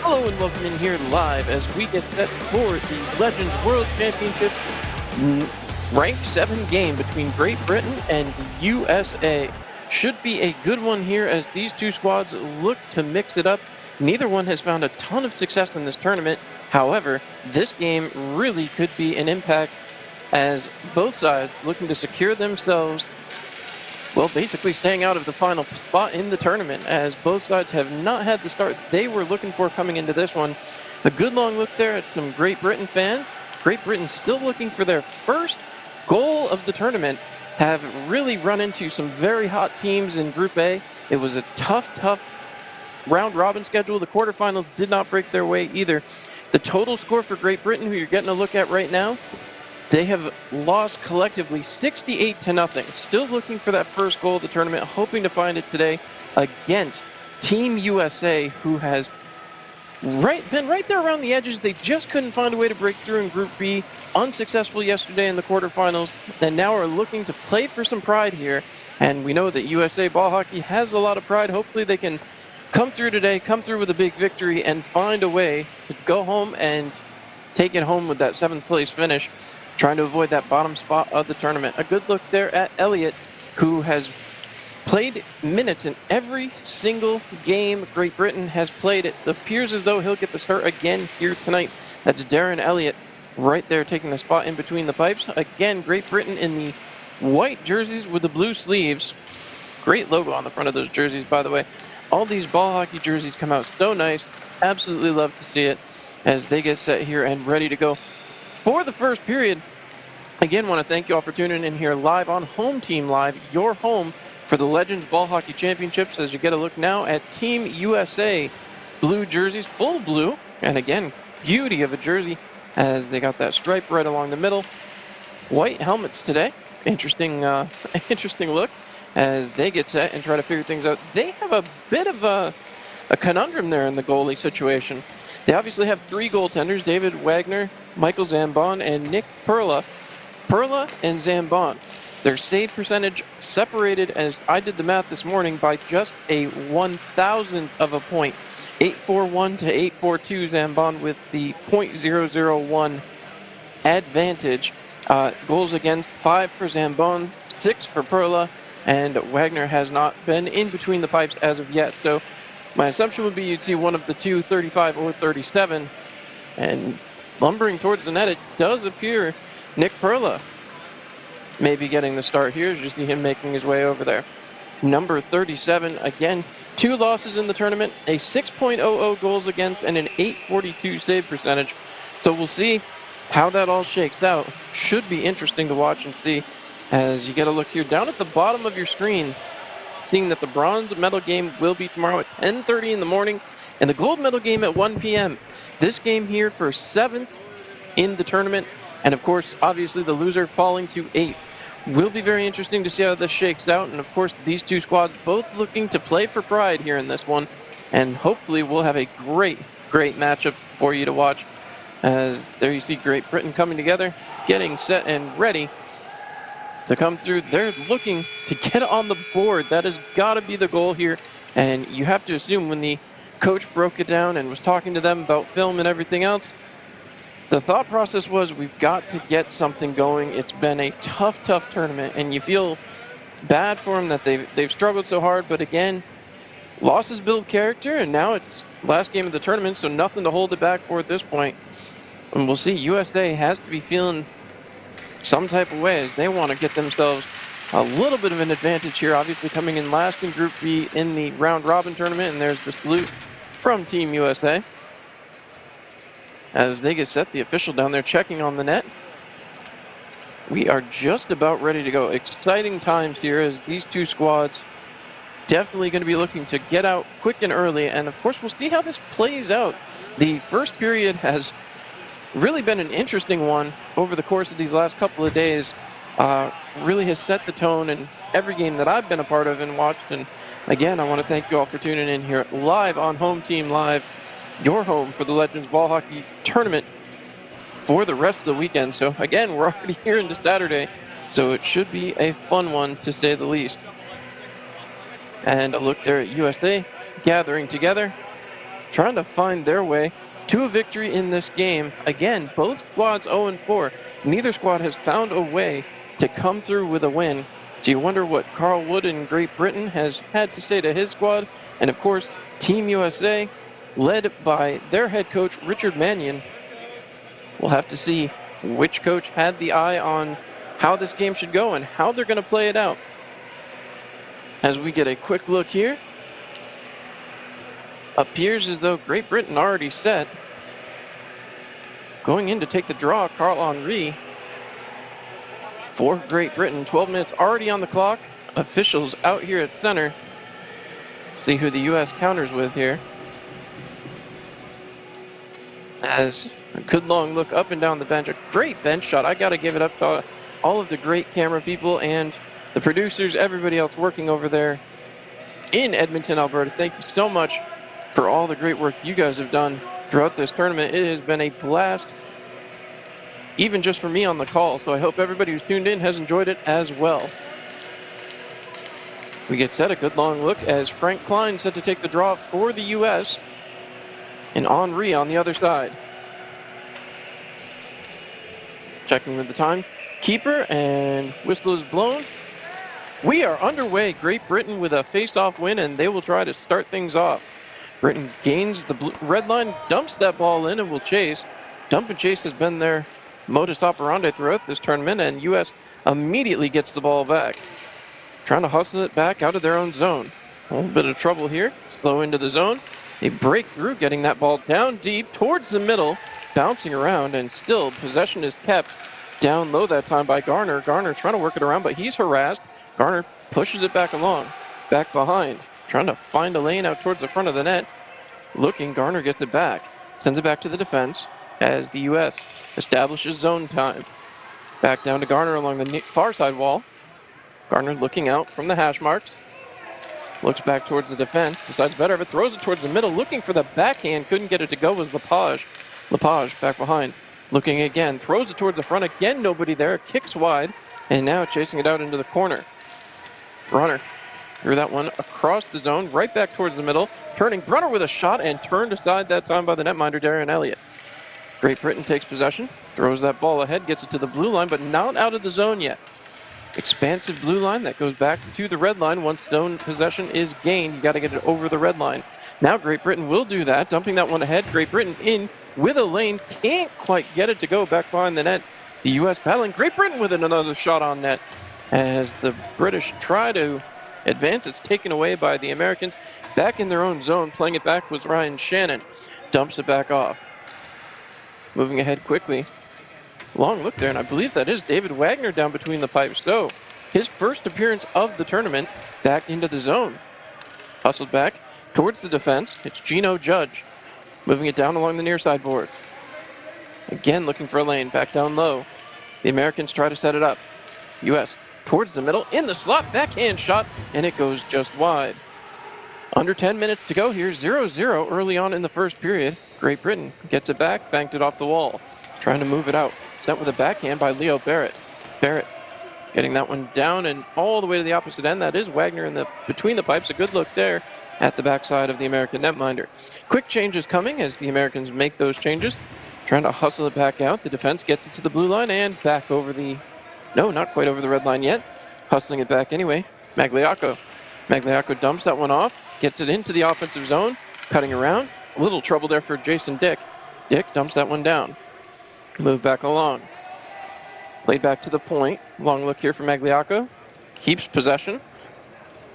Hello and welcome in here live as we get set for the Legends World Championship Rank 7 game between Great Britain and the USA. Should be a good one here as these two squads look to mix it up. Neither one has found a ton of success in this tournament. However, this game really could be an impact as both sides looking to secure themselves, well, basically staying out of the final spot in the tournament, as both sides have not had the start they were looking for coming into this one. A good long look there at some Great Britain fans. Great Britain still looking for their first goal of the tournament, have really run into some very hot teams in Group A. It was a tough round-robin schedule. The quarterfinals did not break their way either. The total score for Great Britain, who you're getting a look at right now, they have lost collectively 68-0. Still looking for that first goal of the tournament, hoping to find it today against Team USA, who has been right there around the edges. They just couldn't find a way to break through in Group B. Unsuccessful yesterday in the quarterfinals, and now are looking to play for some pride here. And we know that USA ball hockey has a lot of pride. Hopefully they can come through today, come through with a big victory, and find a way to go home and take it home with that 7th place finish, trying to avoid that bottom spot of the tournament. A good look there at Elliott, who has played minutes in every single game Great Britain has played. It appears as though he'll get the start again here tonight. That's Darren Elliott right there taking the spot in between the pipes. Again, Great Britain in the white jerseys with the blue sleeves. Great logo on the front of those jerseys, by the way. All these ball hockey jerseys come out so nice. Absolutely love to see it as they get set here and ready to go for the first period. Again, want to thank you all for tuning in here live on Home Team Live, your home for the Legends Ball Hockey Championships, as you get a look now at Team USA blue jerseys, full blue, and again, beauty of a jersey as they got that stripe right along the middle. White helmets today. Interesting look as they get set and try to figure things out. They have a bit of a conundrum there in the goalie situation. They obviously have 3 goaltenders, David Wagner, Michael Zambon, and Nick Perla. Perla and Zambon, their save percentage separated, as I did the math this morning, by just a 1,000th of a point. 841 to 842 Zambon with the .001 advantage. Goals against, 5 for Zambon, 6 for Perla, and Wagner has not been in between the pipes as of yet. So my assumption would be you'd see one of the two, 35 or 37. And lumbering towards the net, it does appear Nick Perla may be getting the start here. Just see him making his way over there. Number 37, again, 2 losses in the tournament, a 6.00 goals against, and an 842 save percentage. So we'll see how that all shakes out. Should be interesting to watch and see as you get a look here down at the bottom of your screen, seeing that the bronze medal game will be tomorrow at 10:30 in the morning and the gold medal game at 1 p.m. This game here for 7th in the tournament, and of course, obviously the loser falling to 8th. Will be very interesting to see how this shakes out, and of course, these two squads both looking to play for pride here in this one, and hopefully we'll have a great matchup for you to watch. As there you see Great Britain coming together, getting set and ready to come through. They're looking to get on the board. That has got to be the goal here. And you have to assume when the coach broke it down and was talking to them about film and everything else, the thought process was we've got to get something going. It's been a tough tournament, and you feel bad for them that they've struggled so hard. But again, losses build character, and now it's last game of the tournament, so nothing to hold it back for at this point. And we'll see. USA has to be feeling some type of way as they want to get themselves a little bit of an advantage here. Obviously coming in last in Group B in the round-robin tournament, and there's the salute from Team USA. As they get set, the official down there checking on the net. We are just about ready to go. Exciting times here as these two squads definitely going to be looking to get out quick and early. And of course, we'll see how this plays out. The first period has really been an interesting one over the course of these last couple of days. Really has set the tone in every game that I've been a part of and watched. And again, I want to thank you all for tuning in here live on Home Team Live, your home for the Legends Ball Hockey Tournament for the rest of the weekend. So again, we're already here into Saturday, so it should be a fun one to say the least. And a look there at USA gathering together, trying to find their way to a victory in this game. Again, both squads 0-4. Neither squad has found a way to come through with a win. So you wonder what Carl Wood in Great Britain has had to say to his squad. And of course, Team USA, led by their head coach, Richard Mannion. We'll have to see which coach had the eye on how this game should go and how they're going to play it out. As we get a quick look here, appears as though Great Britain already set. Going in to take the draw, Carl Henry for Great Britain. 12 minutes already on the clock. Officials out here at center. See who the U.S. counters with here. As a good long look up and down the bench. A great bench shot. I got to give it up to all of the great camera people and the producers, everybody else working over there in Edmonton, Alberta. Thank you so much for all the great work you guys have done throughout this tournament. It has been a blast, even just for me on the call. So I hope everybody who's tuned in has enjoyed it as well. We get set, a good long look as Frank Klein set to take the draw for the U.S. and Henry on the other side. Checking with the time keeper, and whistle is blown. We are underway. Great Britain with a face-off win, and they will try to start things off. Britain gains the red line, dumps that ball in, and will chase. Dump and chase has been their modus operandi throughout this tournament, and U.S. immediately gets the ball back. Trying to hustle it back out of their own zone. A little bit of trouble here. Slow into the zone. They break through, getting that ball down deep towards the middle, bouncing around, and still possession is kept down low that time by Garner. Garner trying to work it around, but he's harassed. Garner pushes it back along, back behind, trying to find a lane out towards the front of the net. Looking, Garner gets it back, sends it back to the defense as the U.S. establishes zone time. Back down to Garner along the far side wall. Garner looking out from the hash marks. Looks back towards the defense, decides better of it, throws it towards the middle, looking for the backhand, couldn't get it to go, was Lepage. Lepage back behind, looking again, throws it towards the front, again nobody there, kicks wide, and now chasing it out into the corner. Brunner threw that one across the zone, right back towards the middle, turning, Brunner with a shot, and turned aside that time by the netminder, Darian Elliott. Great Britain takes possession, throws that ball ahead, gets it to the blue line, but not out of the zone yet. Expansive blue line that goes back to the red line. Once zone possession is gained, you got to get it over the red line. Now Great Britain will do that, dumping that one ahead. Great Britain in with a lane, can't quite get it to go back behind the net. The U.S. battling, Great Britain with another shot on net. As the British try to advance, it's taken away by the Americans. Back in their own zone, playing it back was Ryan Shannon. Dumps it back off. Moving ahead quickly. Long look there, and I believe that is David Wagner down between the pipes. So, his first appearance of the tournament back into the zone. Hustled back towards the defense. It's Gino Judge. Moving it down along the near side boards. Again, looking for a lane, back down low. The Americans try to set it up. U.S. towards the middle, in the slot, backhand shot, and it goes just wide. Under 10 minutes to go here, 0-0 early on in the first period. Great Britain gets it back, banked it off the wall. Trying to move it out. Set with a backhand by Leo Barrett. Barrett Getting that one down and all the way to the opposite end. That is Wagner in the between the pipes. A good look there at the backside of the American netminder. Quick changes coming as the Americans make those changes. Trying to hustle it back out. The defense gets it to the blue line and back over the... No, not quite over the red line yet. Hustling it back anyway. Magliacco. Magliacco dumps that one off. Gets it into the offensive zone. Cutting around. A little trouble there for Jason Dick. Dick dumps that one down. Move back along. Played back to the point. Long look here for Magliacco. Keeps possession.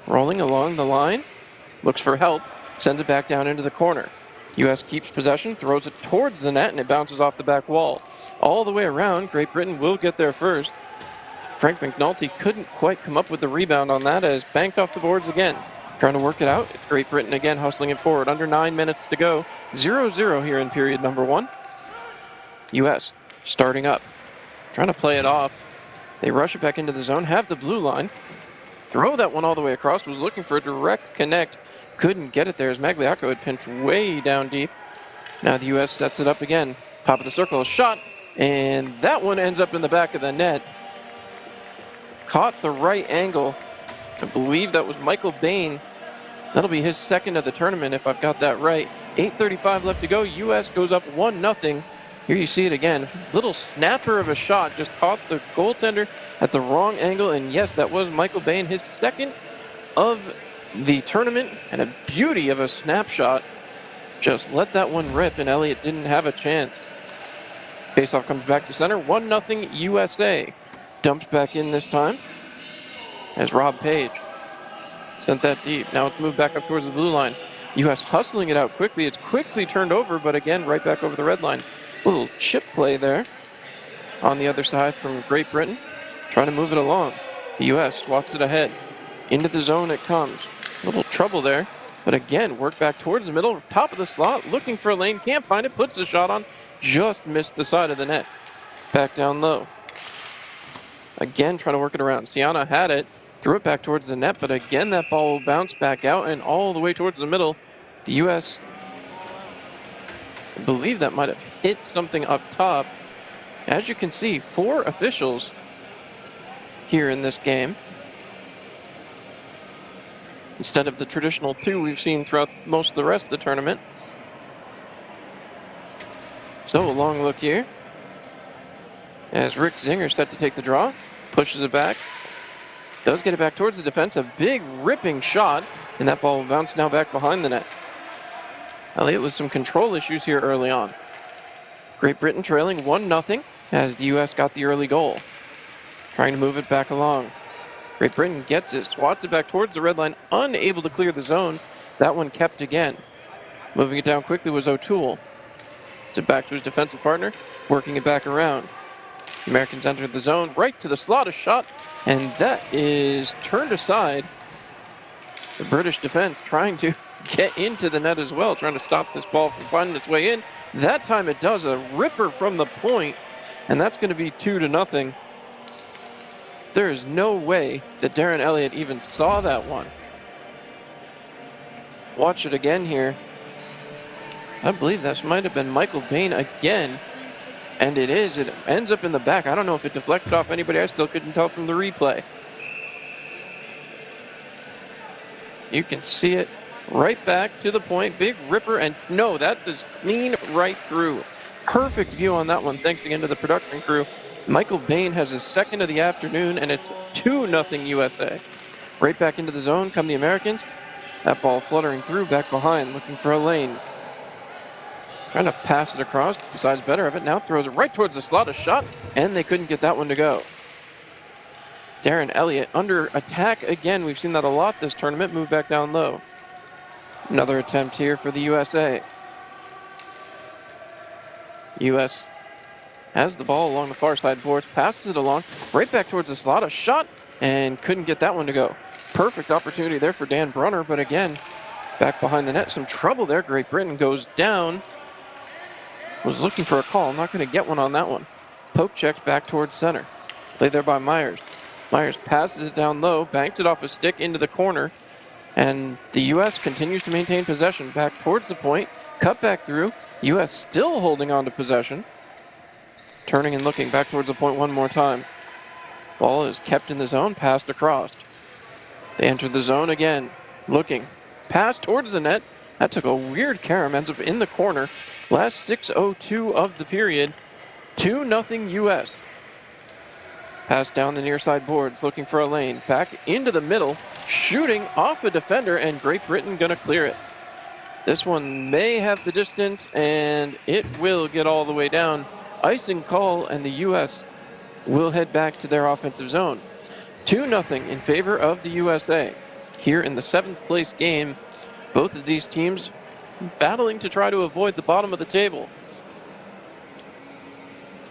Rolling along the line. Looks for help. Sends it back down into the corner. U.S. keeps possession. Throws it towards the net and it bounces off the back wall. All the way around. Great Britain will get there first. Frank McNulty couldn't quite come up with the rebound on that as banked off the boards again. Trying to work it out. It's Great Britain again hustling it forward. Under 9 minutes to go. 0-0 here in period number 1. U.S. starting up. Trying to play it off. They rush it back into the zone, have the blue line. Throw that one all the way across. Was looking for a direct connect. Couldn't get it there as Magliacco had pinched way down deep. Now the U.S. sets it up again. Top of the circle, a shot. And that one ends up in the back of the net. Caught the right angle. I believe that was Michael Bain. That'll be his second of the tournament if I've got that right. 8:35 left to go. U.S. goes up 1-0. Here you see it again. Little snapper of a shot. Just caught the goaltender at the wrong angle. And yes, that was Michael Bain, his second of the tournament. And a beauty of a snapshot. Just let that one rip, and Elliott didn't have a chance. Faceoff comes back to center. 1-0 USA. Dumps back in this time as Rob Page sent that deep. Now it's moved back up towards the blue line. U.S. hustling it out quickly. It's quickly turned over, but again, right back over the red line. Little chip play there on the other side from Great Britain. Trying to move it along. The U.S. walks it ahead. Into the zone it comes. A little trouble there. But again, work back towards the middle. Top of the slot. Looking for a lane. Can't find it. Puts the shot on. Just missed the side of the net. Back down low. Again, trying to work it around. Siana had it. Threw it back towards the net. But again, that ball will bounce back out and all the way towards the middle. The U.S. I believe that might have hit something up top. As you can see, 4 officials here in this game, instead of the traditional 2 we've seen throughout most of the rest of the tournament. So a long look here as Rick Zinger set to take the draw, pushes it back, does get it back towards the defense. A big ripping shot, and that ball will bounce now back behind the net. Elliott with some control issues here early on. Great Britain trailing 1-0 as the U.S. got the early goal. Trying to move it back along. Great Britain gets it, swats it back towards the red line, unable to clear the zone. That one kept again. Moving it down quickly was O'Toole. It's it back to his defensive partner, working it back around. The Americans entered the zone, right to the slot, a shot, and that is turned aside. The British defense trying to get into the net as well, trying to stop this ball from finding its way in. That time it does, a ripper from the point, and that's going to be 2-0. There is no way that Darren Elliott even saw that one. Watch it again here. I believe this might have been Michael Bain again, and it is. It ends up in the back. I don't know if it deflected off anybody. I still couldn't tell from the replay. You can see it. Right back to the point, big ripper, and no, that is clean right through. Perfect view on that one, thanks again to the production crew. Michael Bain has his second of the afternoon, and it's 2-0 USA. Right back into the zone come the Americans. That ball fluttering through, back behind, looking for a lane. Trying to pass it across, decides better of it, now throws it right towards the slot, a shot, and they couldn't get that one to go. Darren Elliott under attack again. We've seen that a lot this tournament, move back down low. Another attempt here for the USA. U.S. has the ball along the far side boards, passes it along, right back towards the slot, a shot, and couldn't get that one to go. Perfect opportunity there for Dan Brunner, but again, back behind the net, some trouble there. Great Britain goes down. Was looking for a call, not going to get one on that one. Poke checks back towards center. Played there by Myers. Myers passes it down low, banked it off a stick into the corner, and the U.S. continues to maintain possession back towards the point. Cut back through. U.S. still holding on to possession. Turning and looking back towards the point one more time. Ball is kept in the zone, passed across. They enter the zone again, looking. Pass towards the net. That took a weird carom, ends up in the corner. Last 6:02 of the period. 2-0 U.S. Pass down the near side boards, looking for a lane. Back into the middle, shooting off a defender, and Great Britain gonna clear it. This one may have the distance, and it will get all the way down. Icing call, and the U.S. will head back to their offensive zone. 2-0 in favor of the USA. Here in the 7th place game, both of these teams battling to try to avoid the bottom of the table.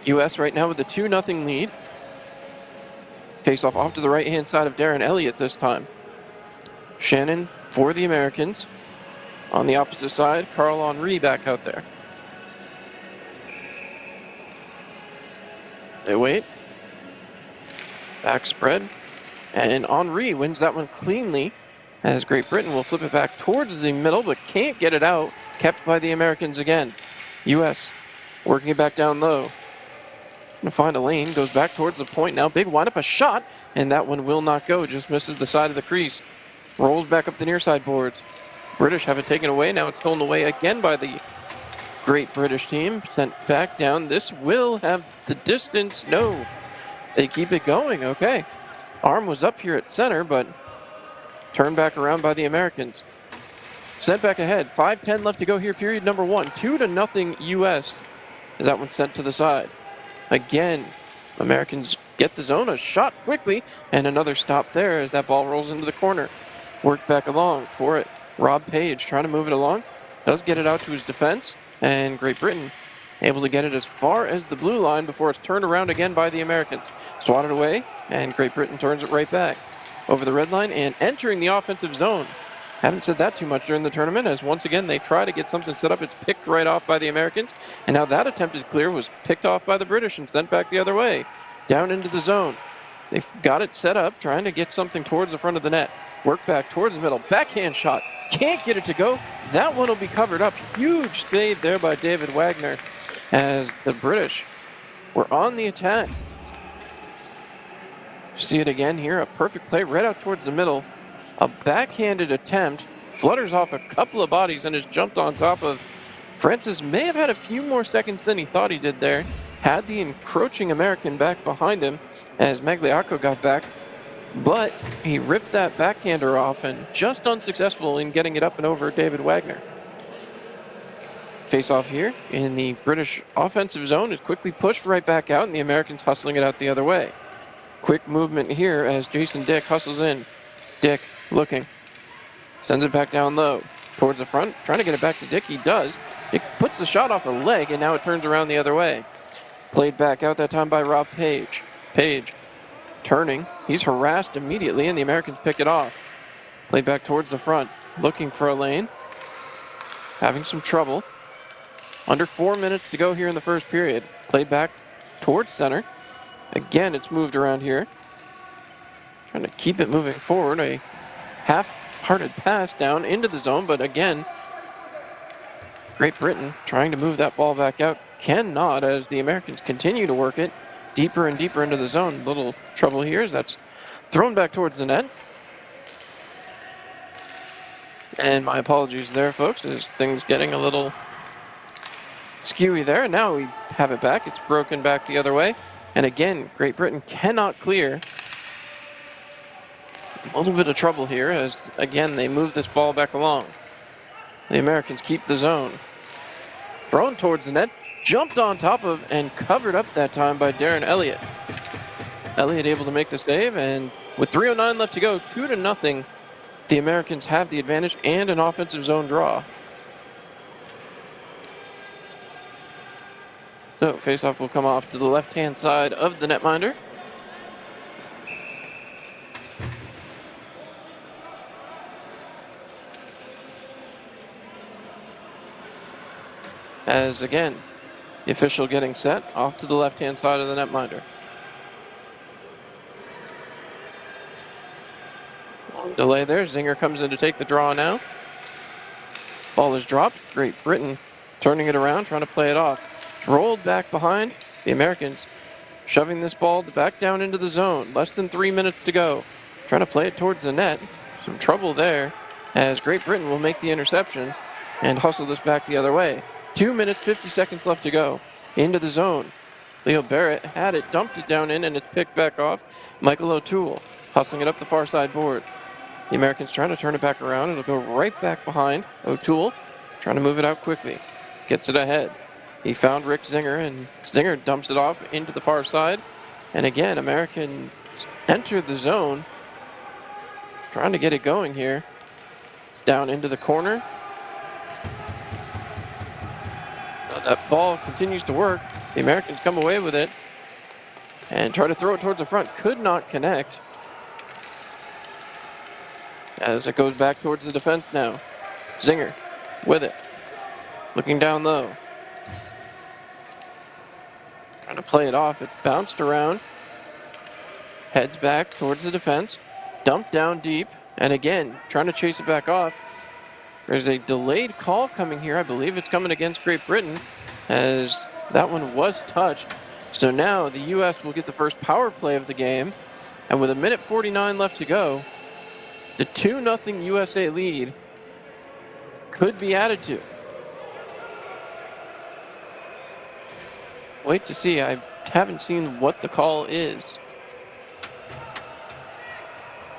US right now with a 2-0 lead. Face-off off to the right-hand side of Darren Elliott this time. Shannon for the Americans. On the opposite side, Carl Henry back out there. They wait. Back spread. And Henry wins that one cleanly, as Great Britain will flip it back towards the middle, but can't get it out. Kept by the Americans again. US working it back down low. Gonna find a lane, goes back towards the point now. Big wind up, a shot, and that one will not go. Just misses the side of the crease. Rolls back up the near side boards. British have it taken away. Now it's stolen away again by the Great British team. Sent back down. This will have the distance. No. They keep it going. Okay. Arm was up here at center, but turned back around by the Americans. Sent back ahead. 5:10 left to go here, period number 1. 2-0 U.S. as that one sent to the side. Again, Americans get the zone, a shot quickly, and another stop there as that ball rolls into the corner. Worked back along for it. Rob Page trying to move it along. Does get it out to his defense, and Great Britain able to get it as far as the blue line before it's turned around again by the Americans. Swatted away, and Great Britain turns it right back. Over the red line and entering the offensive zone. Haven't said that too much during the tournament, as once again they try to get something set up. It's picked right off by the Americans, and now that attempted clear was picked off by the British and sent back the other way. Down into the zone. They've got it set up, trying to get something towards the front of the net. Work back towards the middle. Backhand shot. Can't get it to go. That one will be covered up. Huge save there by David Wagner, as the British were on the attack. See it again here. A perfect play right out towards the middle. A backhanded attempt, flutters off a couple of bodies and is jumped on top of. Francis may have had a few more seconds than he thought he did there. Had the encroaching American back behind him as Magliacco got back, but he ripped that backhander off and just unsuccessful in getting it up and over David Wagner. Face off here in the British offensive zone is quickly pushed right back out, and the Americans hustling it out the other way. Quick movement here as Jason Dick hustles in. Dick looking, sends it back down low towards the front, trying to get it back to Dick. He does. Dick puts the shot off a leg, and now it turns around the other way. Played back out that time by Rob Page. Page turning, he's harassed immediately, and the Americans pick it off. Played back towards the front, looking for a lane, having some trouble. Under 4 minutes to go here in the first period. Played back towards center. Again, it's moved around here. Trying to keep it moving forward. A half-hearted pass down into the zone, but again, Great Britain trying to move that ball back out. Cannot, as the Americans continue to work it deeper and deeper into the zone. Little trouble here as that's thrown back towards the net. And my apologies there, folks, as things getting a little skewy there. Now we have it back. It's broken back the other way. And again, Great Britain cannot clear. A little bit of trouble here as, again, they move this ball back along. The Americans keep the zone. Thrown towards the net, jumped on top of, and covered up that time by Darren Elliott. Elliott able to make the save, and with 3:09 left to go, 2-0, the Americans have the advantage and an offensive zone draw. So face-off will come off to the left-hand side of the netminder. As again, the official getting set off to the left-hand side of the netminder. Long delay there. Zinger comes in to take the draw now. Ball is dropped. Great Britain turning it around, trying to play it off. It's rolled back behind the Americans. shoving this ball back down into the zone. Less than 3 minutes to go. Trying to play it towards the net. Some trouble there as Great Britain will make the interception and hustle this back the other way. 2 minutes, 50 seconds left to go. Into the zone. Leo Barrett had it, dumped it down in, and it's picked back off. Michael O'Toole hustling it up the far side board. The Americans trying to turn it back around. It'll go right back behind. O'Toole trying to move it out quickly. Gets it ahead. He found Rick Zinger, and Zinger dumps it off into the far side. And again, Americans enter the zone. Trying to get it going here. Down into the corner. That ball continues to work. The Americans come away with it and try to throw it towards the front. Could not connect. As it goes back towards the defense now. Zinger with it. Looking down low. Trying to play it off. It's bounced around. Heads back towards the defense. Dumped down deep. And again, trying to chase it back off. There's a delayed call coming here. I believe it's coming against Great Britain, as that one was touched. So now the U.S. will get the first power play of the game. And with 1:49 left to go, the 2-0 USA lead could be added to. Wait to see. I haven't seen what the call is.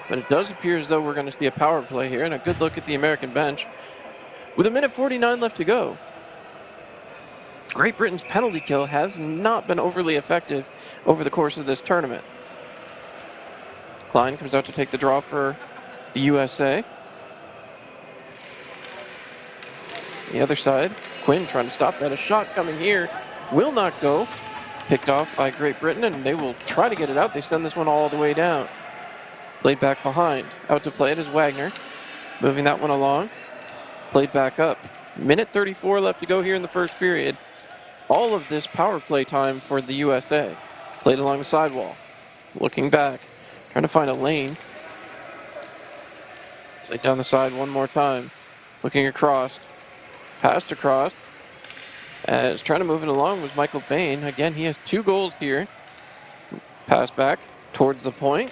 But it does appear as though we're going to see a power play here, and a good look at the American bench. With 1:49 left to go, Great Britain's penalty kill has not been overly effective over the course of this tournament. Klein comes out to take the draw for the USA. The other side, Quinn trying to stop that. A shot coming here will not go. Picked off by Great Britain, and they will try to get it out. They send this one all the way down. Played back behind. Out to play it is Wagner. Moving that one along. Played back up. 1:34 left to go here in the first period. All of this power play time for the USA. Played along the sidewall. Looking back. Trying to find a lane. Played down the side one more time. Looking across. Passed across. As trying to move it along was Michael Bain. Again, he has 2 goals here. Pass back towards the point.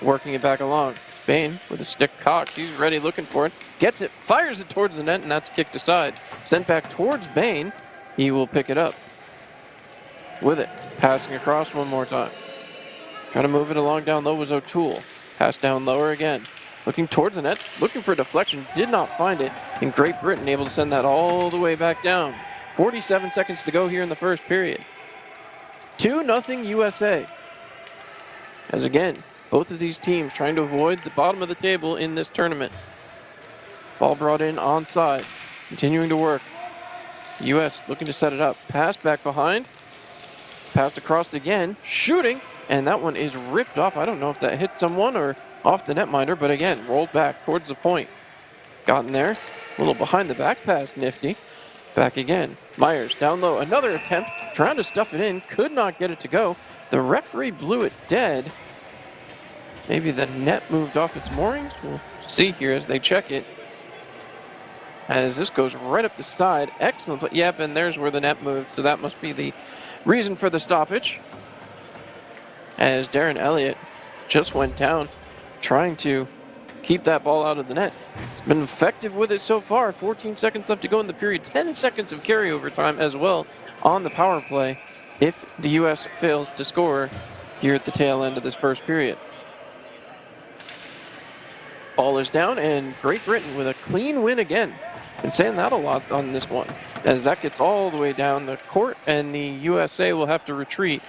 Working it back along. Bain with a stick cocked. He's ready, looking for it. Gets it, fires it towards the net, and that's kicked aside. Sent back towards Bain. He will pick it up. With it. Passing across one more time. Trying to move it along down low was O'Toole. Pass down lower again. Looking towards the net. Looking for a deflection. Did not find it. And Great Britain able to send that all the way back down. 47 seconds to go here in the first period. 2-0 USA. As again, both of these teams trying to avoid the bottom of the table in this tournament. Ball brought in onside. Continuing to work. The U.S. looking to set it up. Pass back behind. Passed across again. Shooting. And that one is ripped off. I don't know if that hit someone or off the netminder, but again, rolled back towards the point. Gotten there. A little behind the back pass, nifty. Back again. Myers down low. Another attempt. Trying to stuff it in. Could not get it to go. The referee blew it dead. Maybe the net moved off its moorings. We'll see here as they check it. As this goes right up the side. Excellent. But yep, and there's where the net moved. So that must be the reason for the stoppage. As Darren Elliott just went down trying to keep that ball out of the net. He's been effective with it so far. 14 seconds left to go in the period. 10 seconds of carryover time as well on the power play if the U.S. fails to score here at the tail end of this first period. Ball is down, and Great Britain with a clean win again. Been saying that a lot on this one, as that gets all the way down the court, and the USA will have to retreat.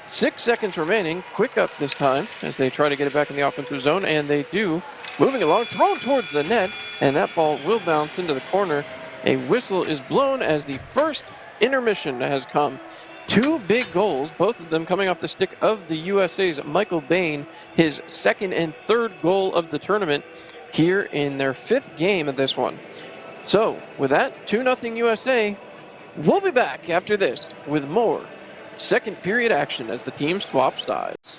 6 seconds remaining. Quick up this time as they try to get it back in the offensive zone, and they do. Moving along, thrown towards the net, and that ball will bounce into the corner. A whistle is blown as the first intermission has come. 2 big goals, both of them coming off the stick of the USA's Michael Bain, his 2nd and 3rd goal of the tournament here in their 5th game of this one. So, with that, 2-0 USA. We'll be back after this with more second period action as the teams swap sides.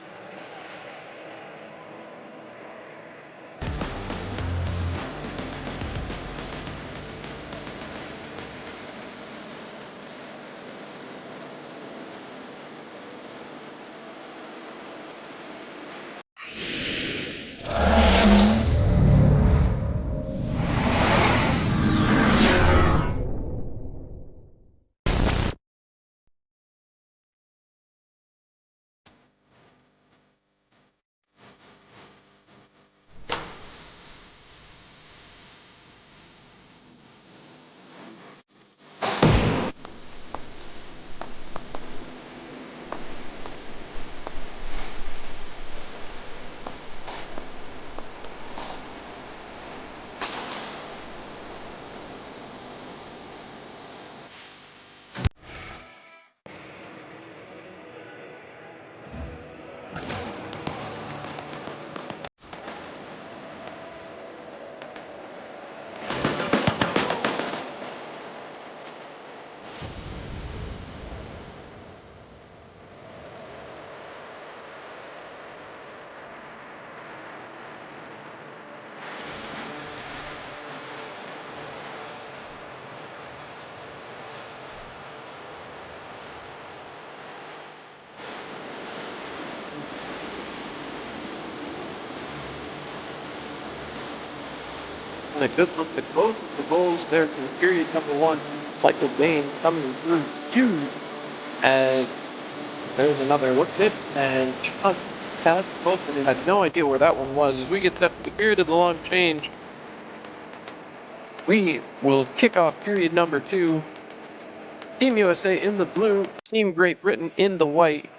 And a good look at both of the goals there from period number one. Michael Bain coming through huge as there's another look at it, and Chuck Cat Wilson had no idea where that one was. As we get set for the period of the long change, we will kick off period number two. Team USA in the blue, Team Great Britain in the white.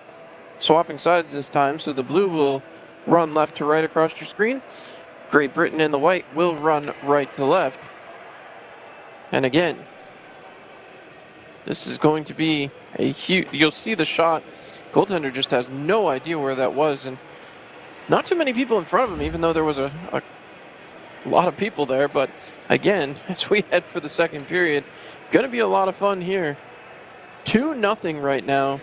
Swapping sides this time, so the blue will run left to right across your screen. Great Britain in the white will run right to left. And again, this is going to be a huge, you'll see the shot. Goaltender just has no idea where that was, and not too many people in front of him, even though there was a lot of people there. But again, as we head for the second period, going to be a lot of fun here. 2-0 right now.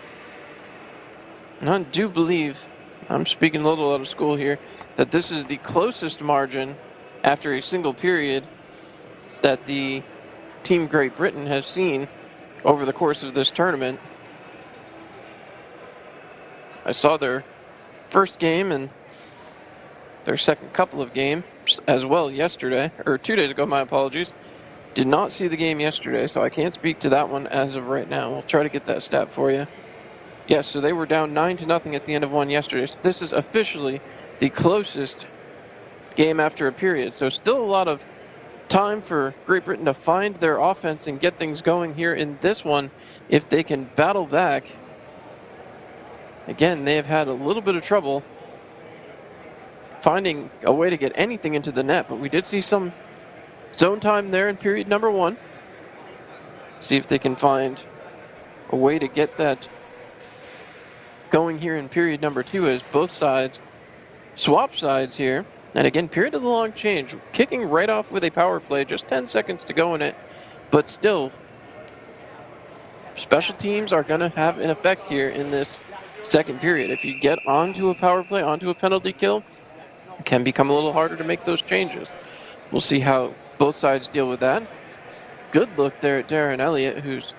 And I do believe, I'm speaking a little out of school here, that this is the closest margin after a single period that the Team Great Britain has seen over the course of this tournament. I saw their first game and their second couple of games as well yesterday, or 2 days ago, my apologies. Did not see the game yesterday, so I can't speak to that one as of right now. We'll try to get that stat for you. Yes, so they were down 9-0 at the end of one yesterday. So this is officially the closest game after a period. So still a lot of time for Great Britain to find their offense and get things going here in this one if they can battle back. Again, they have had a little bit of trouble finding a way to get anything into the net, but we did see some zone time there in period number one. See if they can find a way to get that going here in period number two as both sides swap sides here. And again, period of the long change, kicking right off with a power play, just 10 seconds to go in it, but still, special teams are going to have an effect here in this second period. If you get onto a power play, onto a penalty kill, it can become a little harder to make those changes. We'll see how both sides deal with that. Good look there at Darren Elliott, who's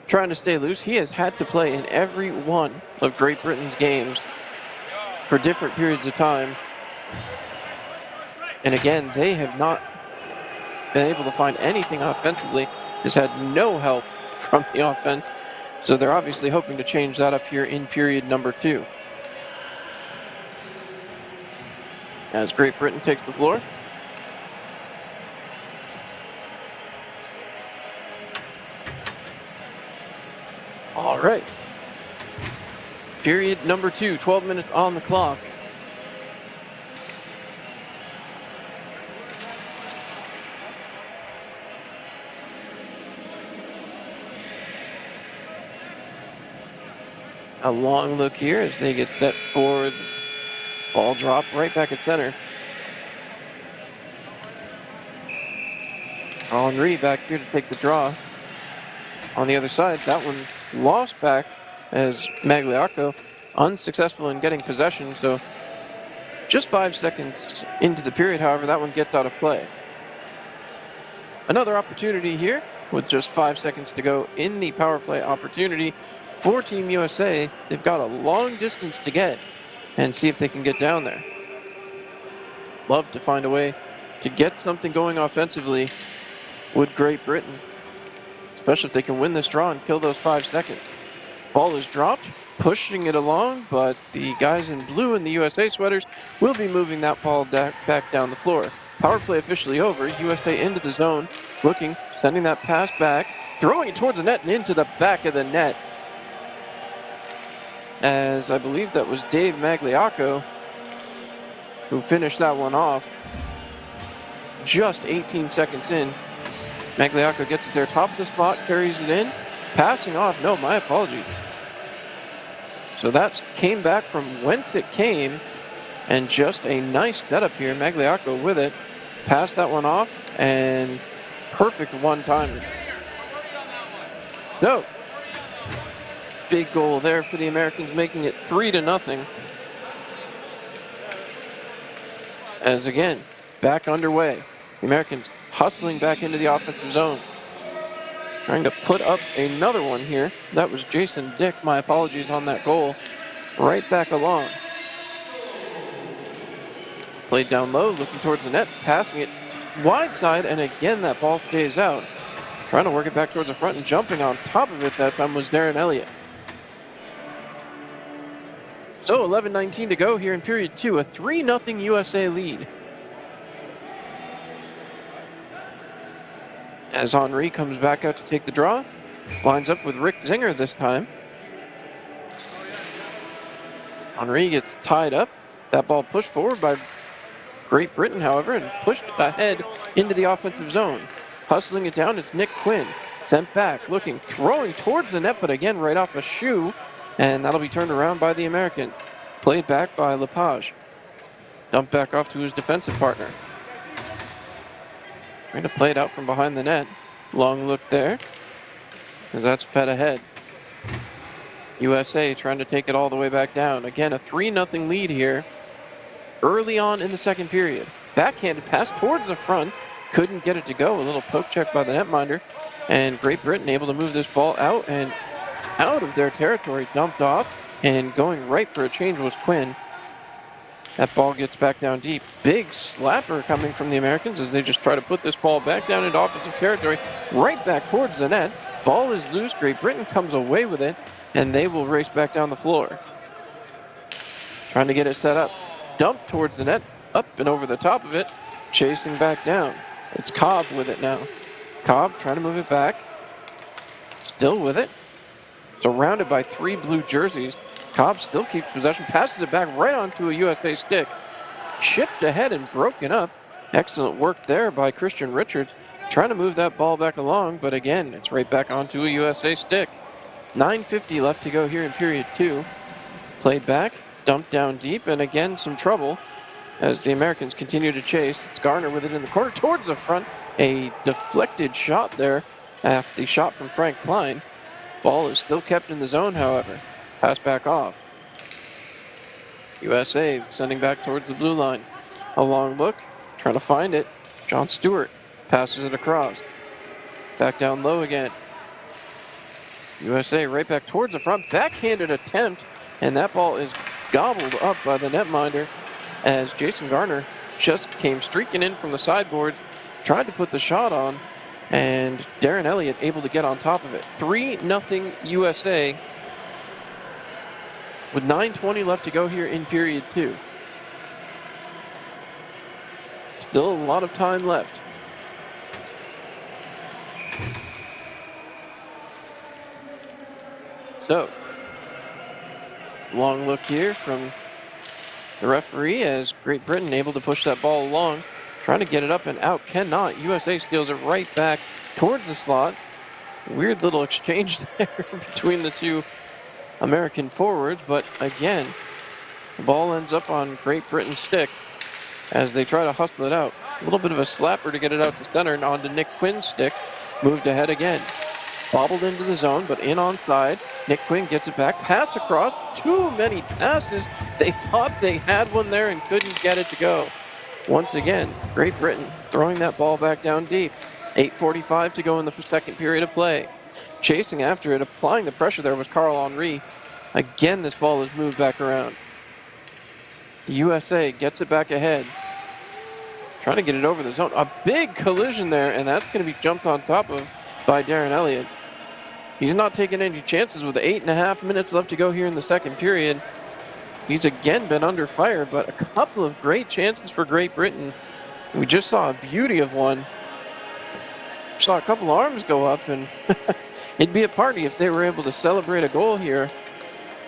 trying to stay loose. He has had to play in every one of Great Britain's games for different periods of time. And again, they have not been able to find anything offensively. Has had no help from the offense. So they're obviously hoping to change that up here in period number two. As Great Britain takes the floor. All right. Period number two, 12 minutes on the clock. A long look here as they get set for the ball drop right back at center. Henry back here to take the draw. On the other side, that one lost back as Magliacco unsuccessful in getting possession. So just 5 seconds into the period, however, that one gets out of play. Another opportunity here with just 5 seconds to go in the power play opportunity for Team USA. They've got a long distance to get and see if they can get down there. Love to find a way to get something going offensively with Great Britain, especially if they can win this draw and kill those 5 seconds. Ball is dropped, pushing it along, but the guys in blue in the USA sweaters will be moving that ball back down the floor. Power play officially over. USA into the zone, looking, sending that pass back, throwing it towards the net and into the back of the net. As I believe that was Dave Magliacco who finished that one off. Just 18 seconds in. Magliacco gets it there, top of the slot, carries it in, passing off. No, my apologies. So that came back from whence it came, and just a nice setup here. Magliacco with it, passed that one off, and perfect one-timer. So, big goal there for the Americans, making it 3-0. As again, back underway. The Americans hustling back into the offensive zone. Trying to put up another one here. That was Jason Dick. My apologies on that goal. Right back along. Played down low, looking towards the net, passing it wide side, and again that ball stays out. Trying to work it back towards the front and jumping on top of it that time was Darren Elliott. So 11:19 to go here in period 2, a 3-0 USA lead. As Henri comes back out to take the draw, lines up with Rick Zinger this time. Henri gets tied up. That ball pushed forward by Great Britain, however, and pushed ahead into the offensive zone. Hustling it down, it's Nick Quinn. Sent back, looking, throwing towards the net, but again right off a shoe, and that'll be turned around by the Americans. Played back by Lepage. Dumped back off to his defensive partner. Trying to play it out from behind the net. Long look there, as that's fed ahead. USA trying to take it all the way back down. Again, a 3-0 lead here early on in the second period. Backhanded pass towards the front. Couldn't get it to go. A little poke check by the netminder. And Great Britain able to move this ball out and out of their territory. Dumped off. And going right for a change was Quinn. That ball gets back down deep. Big slapper coming from the Americans as they just try to put this ball back down into offensive territory. Right back towards the net. Ball is loose. Great Britain comes away with it. And they will race back down the floor. Trying to get it set up. Dumped towards the net. Up and over the top of it. Chasing back down. It's Cobb with it now. Cobb trying to move it back. Still with it. Surrounded by 3 blue jerseys. Cobb still keeps possession. Passes it back right onto a USA stick. Chipped ahead and broken up. Excellent work there by Christian Richards. Trying to move that ball back along, but again, it's right back onto a USA stick. 9:50 left to go here in period 2. Played back, dumped down deep, and again some trouble as the Americans continue to chase. It's Garner with it in the corner towards the front. A deflected shot there after the shot from Frank Klein. Ball is still kept in the zone, however. Pass back off. USA sending back towards the blue line. A long look, trying to find it. John Stewart passes it across. Back down low again. USA right back towards the front. Backhanded attempt, and that ball is gobbled up by the netminder as Jason Garner just came streaking in from the sideboards, tried to put the shot on, and Darren Elliott able to get on top of it. 3-0 USA with 9:20 left to go here in period 2. Still a lot of time left. So, long look here from the referee as Great Britain able to push that ball along, trying to get it up and out, cannot. USA steals it right back towards the slot. Weird little exchange there between the two American forwards, but again, the ball ends up on Great Britain's stick as they try to hustle it out. A little bit of a slapper to get it out to center and onto Nick Quinn's stick. Moved ahead again. Bobbled into the zone, but in onside. Nick Quinn gets it back. Pass across. Too many passes. They thought they had one there and couldn't get it to go. Once again, Great Britain throwing that ball back down deep. 8:45 to go in the second period of play. Chasing after it, applying the pressure there was Carl Henri. Again, this ball is moved back around. The USA gets it back ahead. Trying to get it over the zone. A big collision there, and that's going to be jumped on top of by Darren Elliott. He's not taking any chances with 8.5 minutes left to go here in the second period. He's again been under fire, but a couple of great chances for Great Britain. We just saw a beauty of one. Saw a couple arms go up, and it'd be a party if they were able to celebrate a goal here.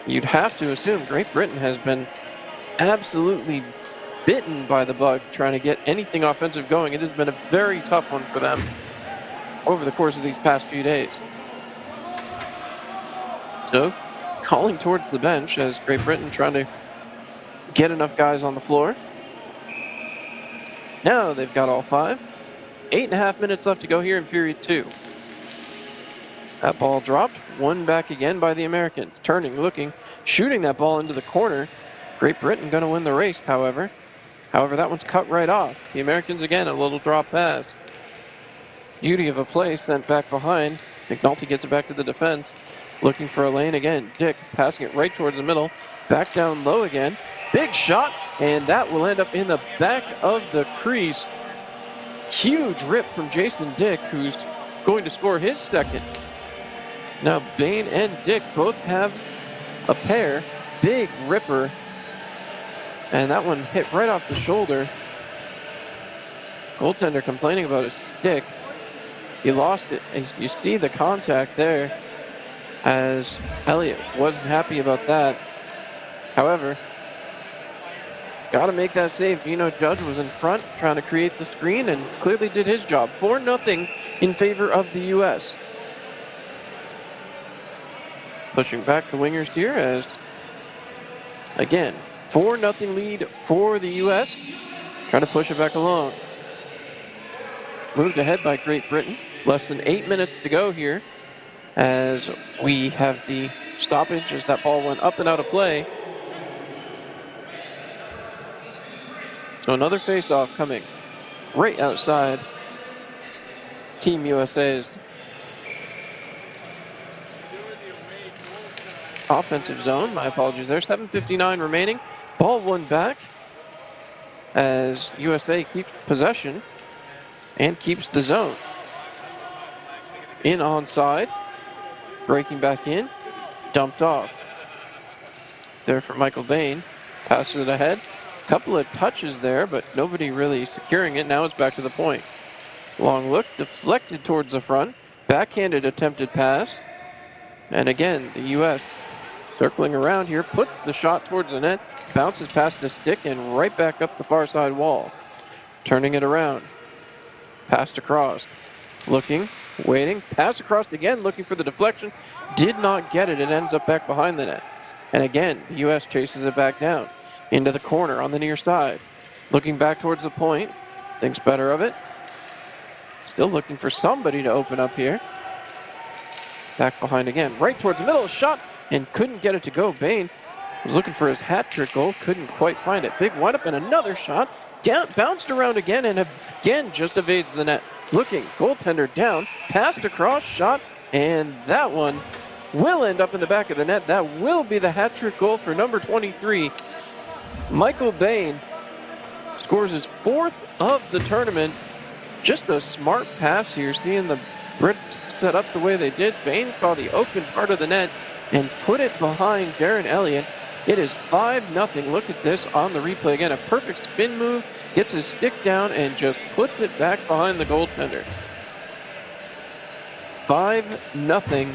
You'd have to assume Great Britain has been absolutely bitten by the bug trying to get anything offensive going. It has been a very tough one for them over the course of these past few days. So, calling towards the bench as Great Britain trying to get enough guys on the floor. Now they've got all 5. 8.5 minutes left to go here in period 2. That ball dropped. One back again by the Americans. Turning, looking, shooting that ball into the corner. Great Britain going to win the race, however. However, that one's cut right off. The Americans again, a little drop pass. Beauty of a play sent back behind. McNulty gets it back to the defense. Looking for a lane again. Dick passing it right towards the middle. Back down low again. Big shot, and that will end up in the back of the crease. Huge rip from Jason Dick, who's going to score his second. Now Bain and Dick both have a pair. Big ripper. And that one hit right off the shoulder. Goaltender complaining about his stick. He lost it. As you see the contact there, as Elliott wasn't happy about that. However, got to make that save. Vino Judge was in front trying to create the screen and clearly did his job. 4-0 in favor of the U.S. Pushing back the wingers here as, again, 4-0 lead for the U.S. Trying to push it back along. Moved ahead by Great Britain. Less than 8 minutes to go here as we have the stoppage as that ball went up and out of play. So another face-off coming right outside Team USA's offensive zone. My apologies there. 7:59 remaining. Ball won back as USA keeps possession and keeps the zone. In onside. Breaking back in. Dumped off. There for Michael Bain. Passes it ahead. Couple of touches there, but nobody really securing it. Now it's back to the point. Long look, deflected towards the front. Backhanded attempted pass. And again, the U.S. circling around here, puts the shot towards the net, bounces past the stick and right back up the far side wall. Turning it around. Passed across. Looking, waiting, pass across again, looking for the deflection. Did not get it. It ends up back behind the net. And again, the U.S. chases it back down. Into the corner on the near side. Looking back towards the point. Thinks better of it. Still looking for somebody to open up here. Back behind again. Right towards the middle. Shot and couldn't get it to go. Bain was looking for his hat-trick goal. Couldn't quite find it. Big windup and another shot. Down, bounced around again and again just evades the net. Looking. Goaltender down. Passed across. Shot. And that one will end up in the back of the net. That will be the hat-trick goal for number 23. Michael Bain scores his 4th of the tournament. Just a smart pass here, seeing the Brits set up the way they did. Bain saw the open part of the net and put it behind Darren Elliott. It is 5-0. Look at this on the replay again. A perfect spin move, gets his stick down and just puts it back behind the goaltender. 5-0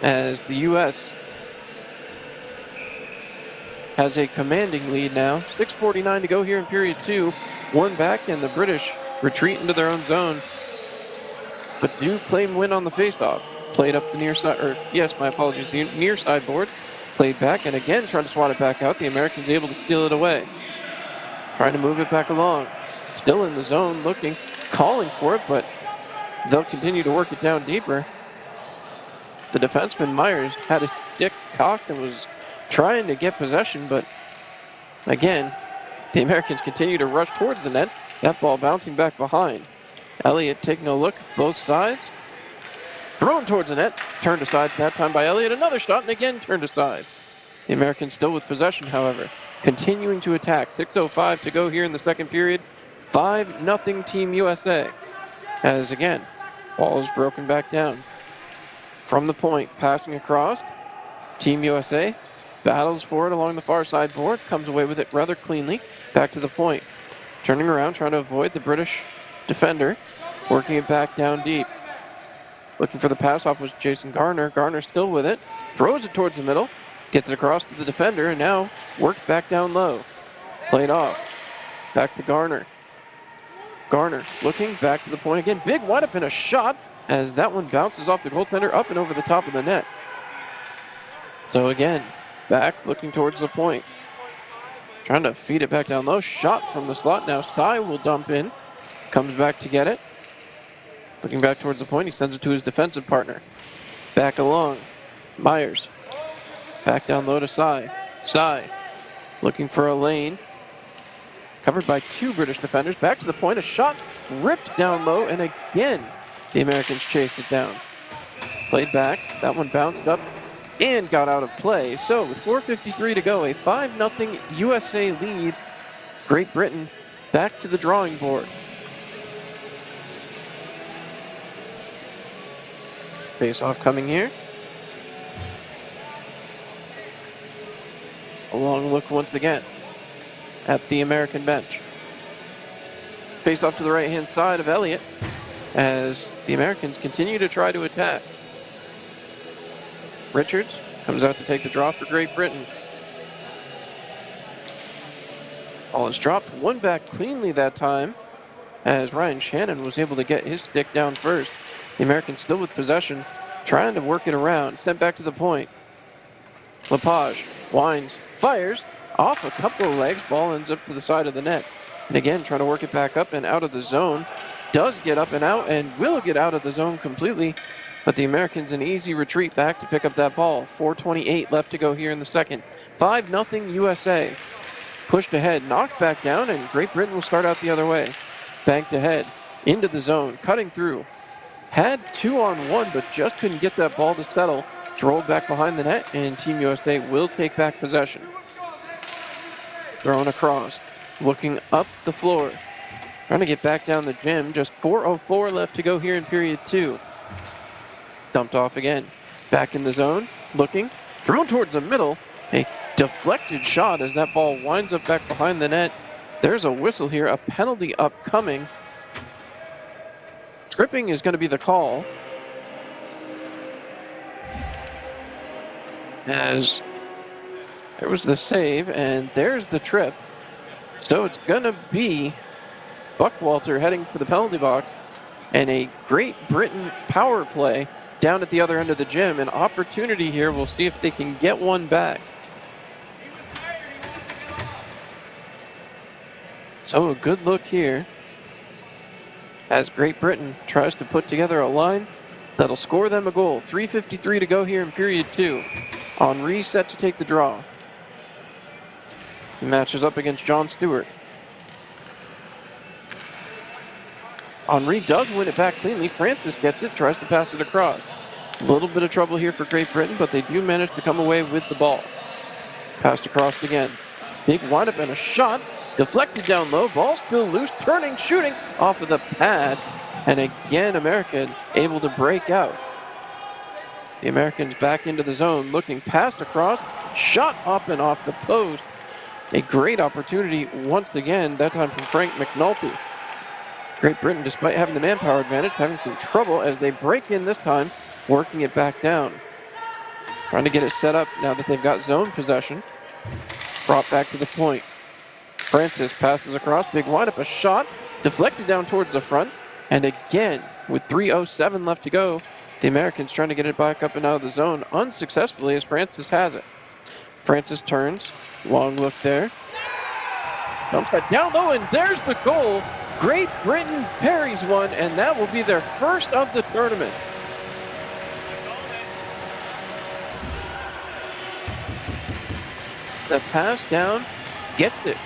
as the U.S. has a commanding lead now. 6:49 to go here in period 2. One back and the British retreat into their own zone. But do claim win on the faceoff. Played up the near side, or yes, my apologies, the near side board. Played back and again trying to swat it back out. The Americans able to steal it away. Trying to move it back along. Still in the zone looking, calling for it, but they'll continue to work it down deeper. The defenseman Myers had his stick cocked and was trying to get possession, but again, the Americans continue to rush towards the net. That ball bouncing back behind. Elliott taking a look, both sides. Thrown towards the net, turned aside that time by Elliott. Another shot, and again turned aside. The Americans still with possession, however, continuing to attack. 6:05 to go here in the second period. 5-0 Team USA. As again, ball is broken back down. From the point, passing across. Team USA battles for it along the far side board, comes away with it rather cleanly. Back to the point. Turning around, trying to avoid the British defender. Working it back down deep. Looking for the pass-off was Jason Garner. Garner still with it. Throws it towards the middle. Gets it across to the defender, and now worked back down low. Played off. Back to Garner. Garner looking back to the point again. Big wind-up and a shot as that one bounces off the goaltender up and over the top of the net. So again, back looking towards the point. Trying to feed it back down low. Shot from the slot. Now Ty will dump in. Comes back to get it. Looking back towards the point. He sends it to his defensive partner. Back along. Myers. Back down low to Cy. Cy looking for a lane. Covered by two British defenders. Back to the point. A shot ripped down low. And again, the Americans chase it down. Played back. That one bounced up and got out of play. So with 4:53 to go, a 5-0 USA lead. Great Britain back to the drawing board. Face-off coming here. A long look once again at the American bench. Face-off to the right-hand side of Elliott as the Americans continue to try to attack. Richards comes out to take the draw for Great Britain. Ball is dropped, one back cleanly that time as Ryan Shannon was able to get his stick down first. The Americans still with possession, trying to work it around. Sent back to the point. Lepage winds, fires off a couple of legs. Ball ends up to the side of the net. And again, trying to work it back up and out of the zone. Does get up and out and will get out of the zone completely. But the Americans an easy retreat back to pick up that ball. 4:28 left to go here in the second. 5-0 USA. Pushed ahead, knocked back down, and Great Britain will start out the other way. Banked ahead, into the zone, cutting through. Had 2-on-1, but just couldn't get that ball to settle. It's rolled back behind the net, and Team USA will take back possession. Thrown across, looking up the floor. Trying to get back down the gym. Just 4:04 left to go here in period 2. Dumped off again. Back in the zone, looking. Thrown towards the middle. A deflected shot as that ball winds up back behind the net. There's a whistle here, a penalty upcoming. Tripping is going to be the call. As there was the save, and there's the trip. So it's going to be Buckwalter heading for the penalty box, and a Great Britain power play down at the other end of the gym. An opportunity here. We'll see if they can get one back. So a good look here as Great Britain tries to put together a line that'll score them a goal. 3:53 to go here in period 2. Henry set to take the draw. He matches up against John Stewart. Henry does win it back cleanly. Francis gets it, tries to pass it across. A little bit of trouble here for Great Britain, but they do manage to come away with the ball. Passed across again. Big windup and a shot. Deflected down low, ball still loose, turning, shooting off of the pad. And again, American able to break out. The Americans back into the zone, looking, passed across, shot up and off the post. A great opportunity once again, that time from Frank McNulty. Great Britain, despite having the manpower advantage, having some trouble as they break in this time, working it back down. Trying to get it set up now that they've got zone possession. Brought back to the point. Francis passes across, big windup, a shot, deflected down towards the front, and again, with 3:07 left to go, the Americans trying to get it back up and out of the zone unsuccessfully as Francis has it. Francis turns, long look there, dumps that down low, and there's the goal. Great Britain parries one, and that will be their first of the tournament. The pass down, gets it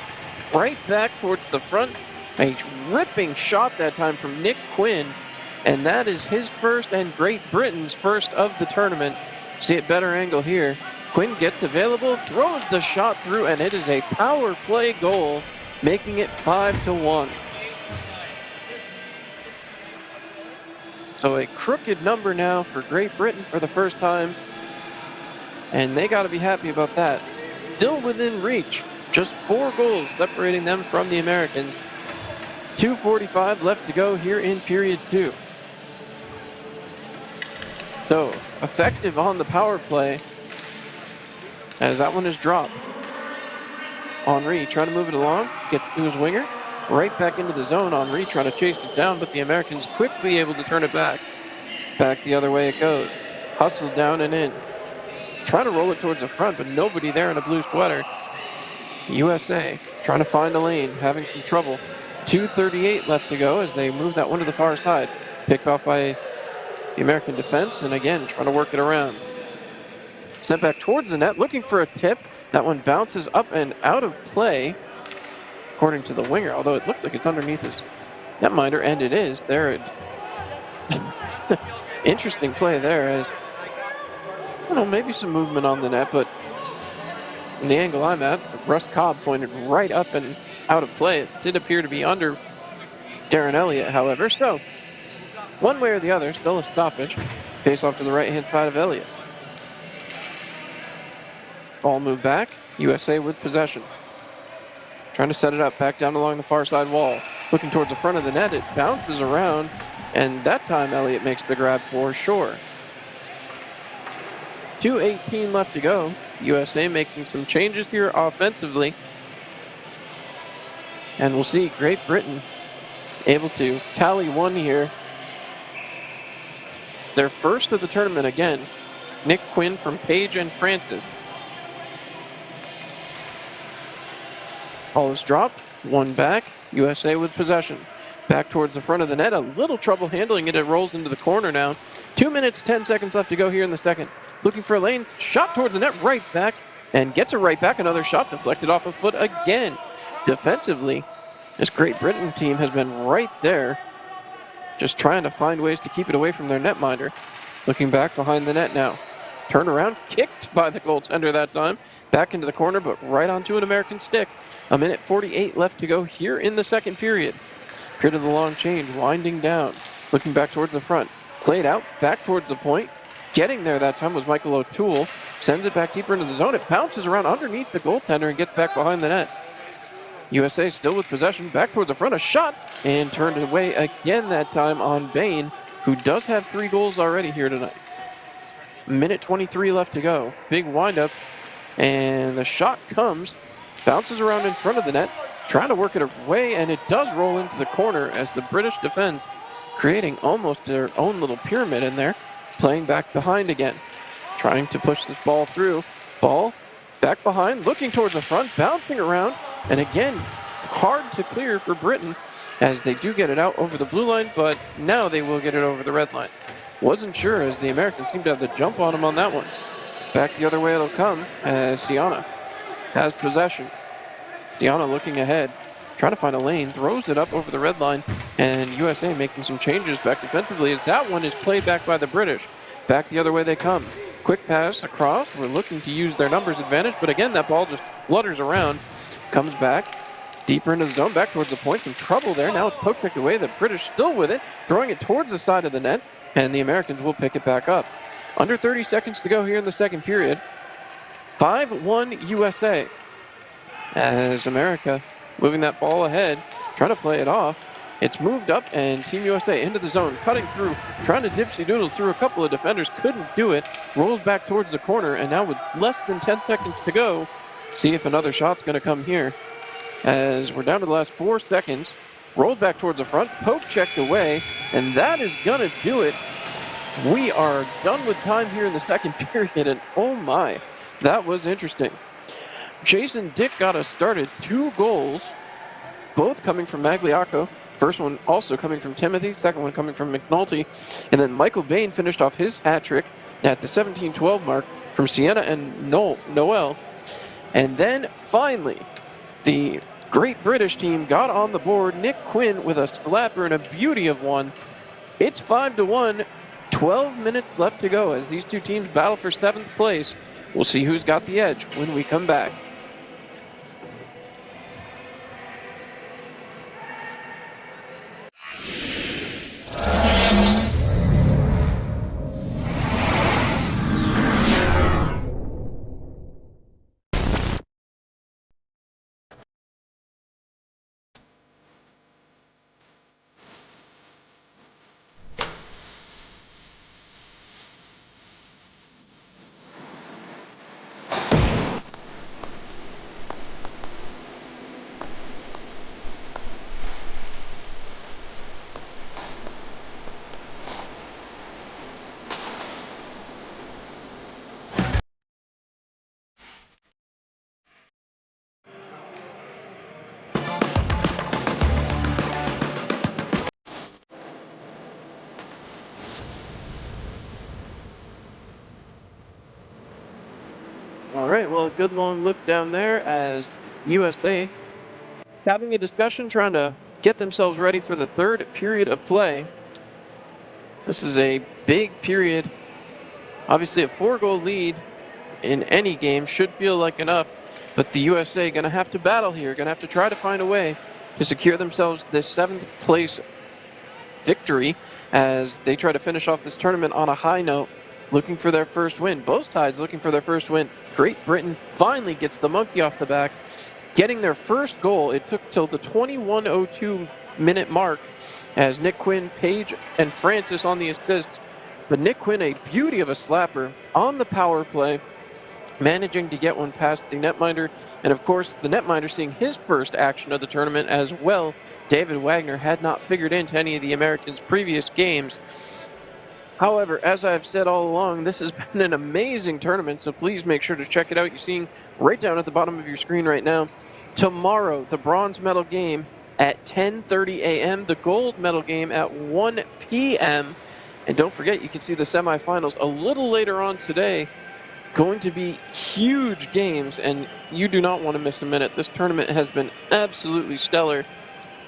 right back towards the front. A ripping shot that time from Nick Quinn, and that is his first and Great Britain's first of the tournament. See it better angle here. Quinn gets available, throws the shot through, and it is a power play goal, making it 5-1. So a crooked number now for Great Britain for the first time, and they got to be happy about that. Still within reach, just 4 goals separating them from the Americans. 2:45 left to go here in period 2. So effective on the power play as that one is dropped. Henry trying to move it along, gets to his winger, right back into the zone. Henry trying to chase it down, but the Americans quickly able to turn it back. Back the other way it goes. Hustled down and in. Trying to roll it towards the front, but nobody there in a blue sweater. USA trying to find a lane, having some trouble. 2:38 left to go as they move that one to the far side. Picked off by the American defense, and again, trying to work it around. Sent back towards the net, looking for a tip. That one bounces up and out of play, according to the winger, although it looks like it's underneath his netminder, and it is. There it interesting play there as, I don't know, maybe some movement on the net, but from the angle I'm at, Russ Cobb pointed right up and out of play. It did appear to be under Darren Elliott, however. So, one way or the other, still a stoppage. Face off to the right-hand side of Elliott. Ball moved back. USA with possession. Trying to set it up, back down along the far side wall. Looking towards the front of the net, it bounces around, and that time Elliott makes the grab for sure. 2:18 left to go. USA making some changes here offensively. And we'll see Great Britain able to tally one here. Their first of the tournament again. Nick Quinn from Page and Francis. Ball is dropped, one back, USA with possession. Back towards the front of the net, a little trouble handling it. It rolls into the corner now. 2 minutes, 10 seconds left to go here in the second. Looking for a lane, shot towards the net, right back, and gets it right back. Another shot deflected off a foot again. Defensively, this Great Britain team has been right there, just trying to find ways to keep it away from their netminder. Looking back behind the net now. Turned around, kicked by the goaltender that time. Back into the corner, but right onto an American stick. 1:48 left to go here in the second period. Period of the long change, winding down. Looking back towards the front. Played out, back towards the point. Getting there that time was Michael O'Toole. Sends it back deeper into the zone. It bounces around underneath the goaltender and gets back behind the net. USA still with possession, back towards the front, a shot, and turned away again that time on Bain, who does have 3 goals already here tonight. 1:23 left to go. Big windup, and the shot comes, bounces around in front of the net, trying to work it away, and it does roll into the corner as the British defense, creating almost their own little pyramid in there, playing back behind again, trying to push this ball through. Ball back behind, looking towards the front, bouncing around, and again, hard to clear for Britain as they do get it out over the blue line, but now they will get it over the red line. Wasn't sure as the Americans seem to have the jump on them on that one. Back the other way it'll come as Siana has possession. Siana looking ahead, trying to find a lane, throws it up over the red line, and USA making some changes back defensively as that one is played back by the British. Back the other way they come. Quick pass across. We're looking to use their numbers advantage, but again, that ball just flutters around. Comes back deeper into the zone, back towards the point. Some trouble there. Now it's poke-picked away. The British still with it, throwing it towards the side of the net, and the Americans will pick it back up. Under 30 seconds to go here in the second period. 5-1 USA. As America moving that ball ahead, trying to play it off. It's moved up, and Team USA into the zone, cutting through, trying to dipsy-doodle through a couple of defenders, couldn't do it, rolls back towards the corner, and now with less than 10 seconds to go, see if another shot's going to come here. As we're down to the last 4 seconds, rolled back towards the front, poke checked away, and that is going to do it. We are done with time here in the second period, and oh my, that was interesting. Jason Dick got us started, 2 goals, both coming from Magliacco. First one also coming from Timothy, second one coming from McNulty. And then Michael Bain finished off his hat trick at the 17-12 mark from Siena and Noel. And then finally, the Great British team got on the board. Nick Quinn with a slapper and a beauty of one. It's 5-1, 12 minutes left to go as these two teams battle for 7th place. We'll see who's got the edge when we come back. All right, well, a good long look down there as USA having a discussion, trying to get themselves ready for the third period of play. This is a big period. Obviously, a 4-goal lead in any game should feel like enough But the USA going to have to battle here, going to have to try to find a way to secure themselves this 7th place victory as they try to finish off this tournament on a high note, looking for their first win. Both sides looking for their first win. Great Britain finally gets the monkey off the back, getting their first goal. It took till the 21:02 minute mark as Nick Quinn, Page, and Francis on the assists. But Nick Quinn, a beauty of a slapper on the power play, managing to get one past the netminder. And of course, the netminder seeing his first action of the tournament as well. David Wagner had not figured into any of the Americans' previous games. However, as I've said all along, this has been an amazing tournament, so please make sure to check it out. You're seeing right down at the bottom of your screen right now. Tomorrow, the bronze medal game at 10:30 a.m., the gold medal game at 1 p.m., and don't forget, you can see the semifinals a little later on today. Going to be huge games, and you do not want to miss a minute. This tournament has been absolutely stellar,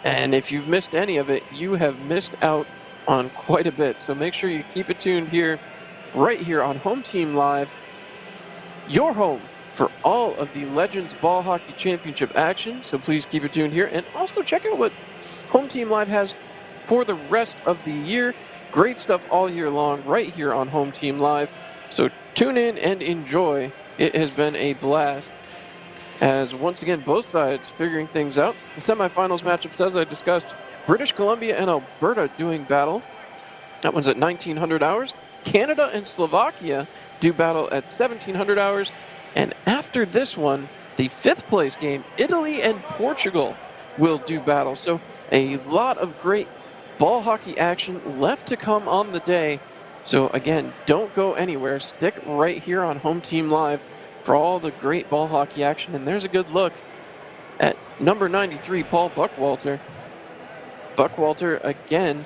and if you've missed any of it, you have missed out on quite a bit. So make sure you keep it tuned here, right here on Home Team Live, your home for all of the Legends Ball Hockey Championship action. So please keep it tuned here, and also check out what Home Team Live has for the rest of the year. Great stuff all year long, right here on Home Team Live. So tune in and enjoy. It has been a blast. As once again, both sides figuring things out. The semifinals matchups, as I discussed, British Columbia and Alberta doing battle. That one's at 1900 hours. Canada and Slovakia do battle at 1700 hours. And after this one, the 5th place game, Italy and Portugal will do battle. So a lot of great ball hockey action left to come on the day. So again, don't go anywhere. Stick right here on Home Team Live for all the great ball hockey action. And there's a good look at number 93, Paul Buckwalter. Buckwalter, again,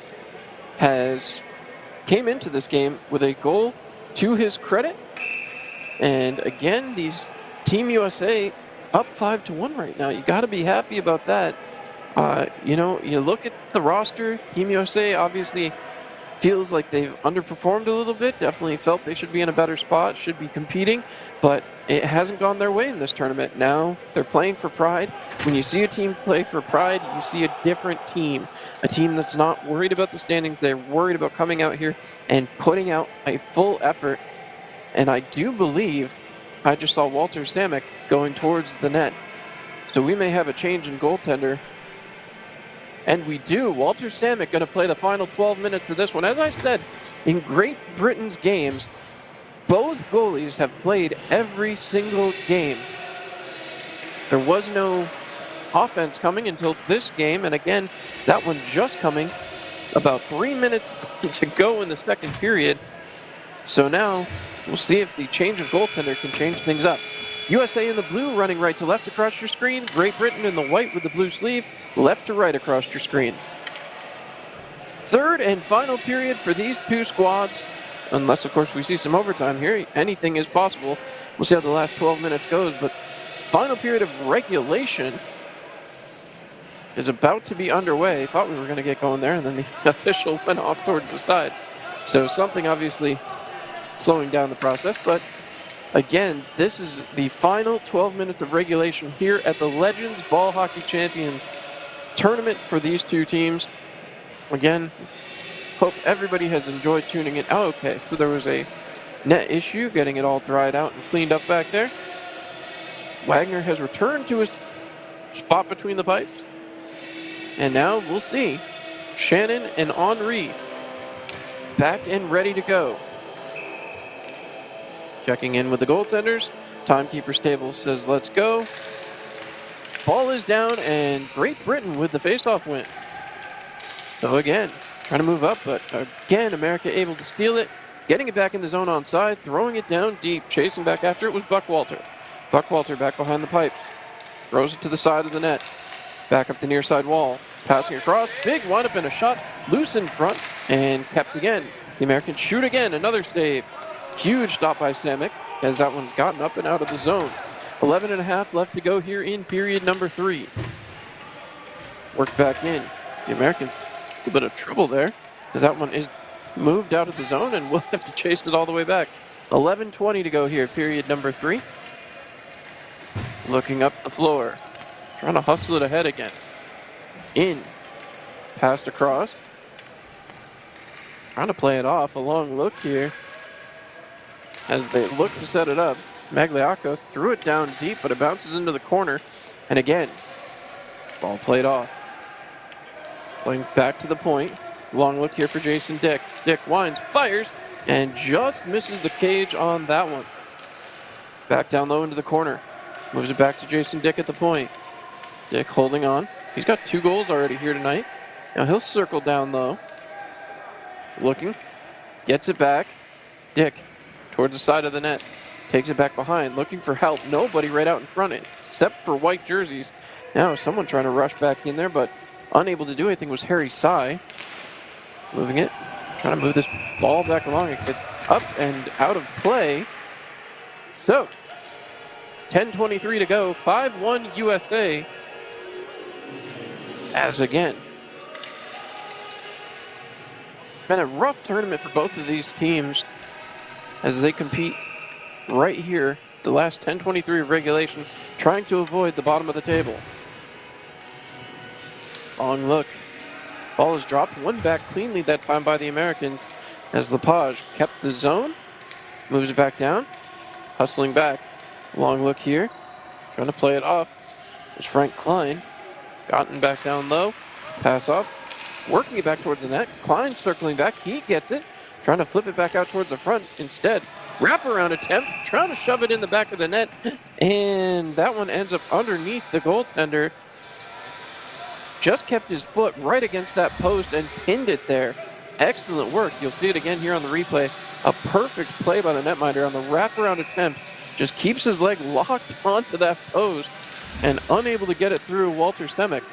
came into this game with a goal to his credit. And again, these Team USA up 5-1 right now. You got to be happy about that. You look at the roster, Team USA obviously feels like they've underperformed a little bit, definitely felt they should be in a better spot, should be competing, but it hasn't gone their way in this tournament. Now they're playing for pride. When you see a team play for pride, you see a different team, a team that's not worried about the standings. They're worried about coming out here and putting out a full effort. And I do believe I just saw Walter Samek going towards the net. So we may have a change in goaltender. And we do. Walter Samek going to play the final 12 minutes for this one. As I said, in Great Britain's games, both goalies have played every single game. There was no offense coming until this game, and again, that one just coming about 3 minutes to go in the second period. So now we'll see if the change of goaltender can change things up. USA in the blue running right to left across your screen. Great Britain in the white with the blue sleeve, left to right across your screen. Third and final period for these two squads. Unless, of course, we see some overtime here. Anything is possible. We'll see how the last 12 minutes goes. But final period of regulation is about to be underway. Thought we were going to get going there, and then the official went off towards the side. So something obviously slowing down the process, but again, this is the final 12 minutes of regulation here at the Legends Ball Hockey Champions tournament for these two teams. Again, hope everybody has enjoyed tuning in. Oh, okay, so there was a net issue, getting it all dried out and cleaned up back there. Wagner has returned to his spot between the pipes. And now we'll see Shannon and Henri back and ready to go. Checking in with the goaltenders. Timekeeper's table says, let's go. Ball is down, and Great Britain with the faceoff win. So again, trying to move up, but again, America able to steal it. Getting it back in the zone on side, throwing it down deep, chasing back after it was Buckwalter. Buckwalter back behind the pipes. Throws it to the side of the net. Back up the near side wall. Passing across, big windup and a shot. Loose in front, and kept again. The Americans shoot again, another save. Huge stop by Samek, as that one's gotten up and out of the zone. 11.5 left to go here in period number 3. Worked back in. The Americans, a bit of trouble there, as that one is moved out of the zone, and we'll have to chase it all the way back. 11:20 to go here, period number 3. Looking up the floor. Trying to hustle it ahead again. In. Passed across. Trying to play it off. A long look here. As they look to set it up. Magliacco threw it down deep, but it bounces into the corner. And again, ball played off. Playing back to the point. Long look here for Jason Dick. Dick winds, fires, and just misses the cage on that one. Back down low into the corner. Moves it back to Jason Dick at the point. Dick holding on. He's got 2 goals already here tonight. Now he'll circle down low. Looking. Gets it back. Dick towards the side of the net. Takes it back behind. Looking for help. Nobody right out in front. Except for white jerseys. Now someone trying to rush back in there, but unable to do anything was Harry Sy. Moving it. Trying to move this ball back along. It gets up and out of play. So, 10:23 to go. 5-1 USA. As again. Been a rough tournament for both of these teams as they compete right here, the last 10:23 of regulation, trying to avoid the bottom of the table. Long look. Ball is dropped, one back cleanly that time by the Americans as Lepage kept the zone, moves it back down, hustling back. Long look here, trying to play it off. There's Frank Klein, gotten back down low, pass off, working it back towards the net. Klein circling back, he gets it, trying to flip it back out towards the front instead. Wraparound attempt, trying to shove it in the back of the net, and that one ends up underneath the goaltender. Just kept his foot right against that post and pinned it there. Excellent work. You'll see it again here on the replay. A perfect play by the netminder on the wraparound attempt. Just keeps his leg locked onto that post and unable to get it through Walter Semick.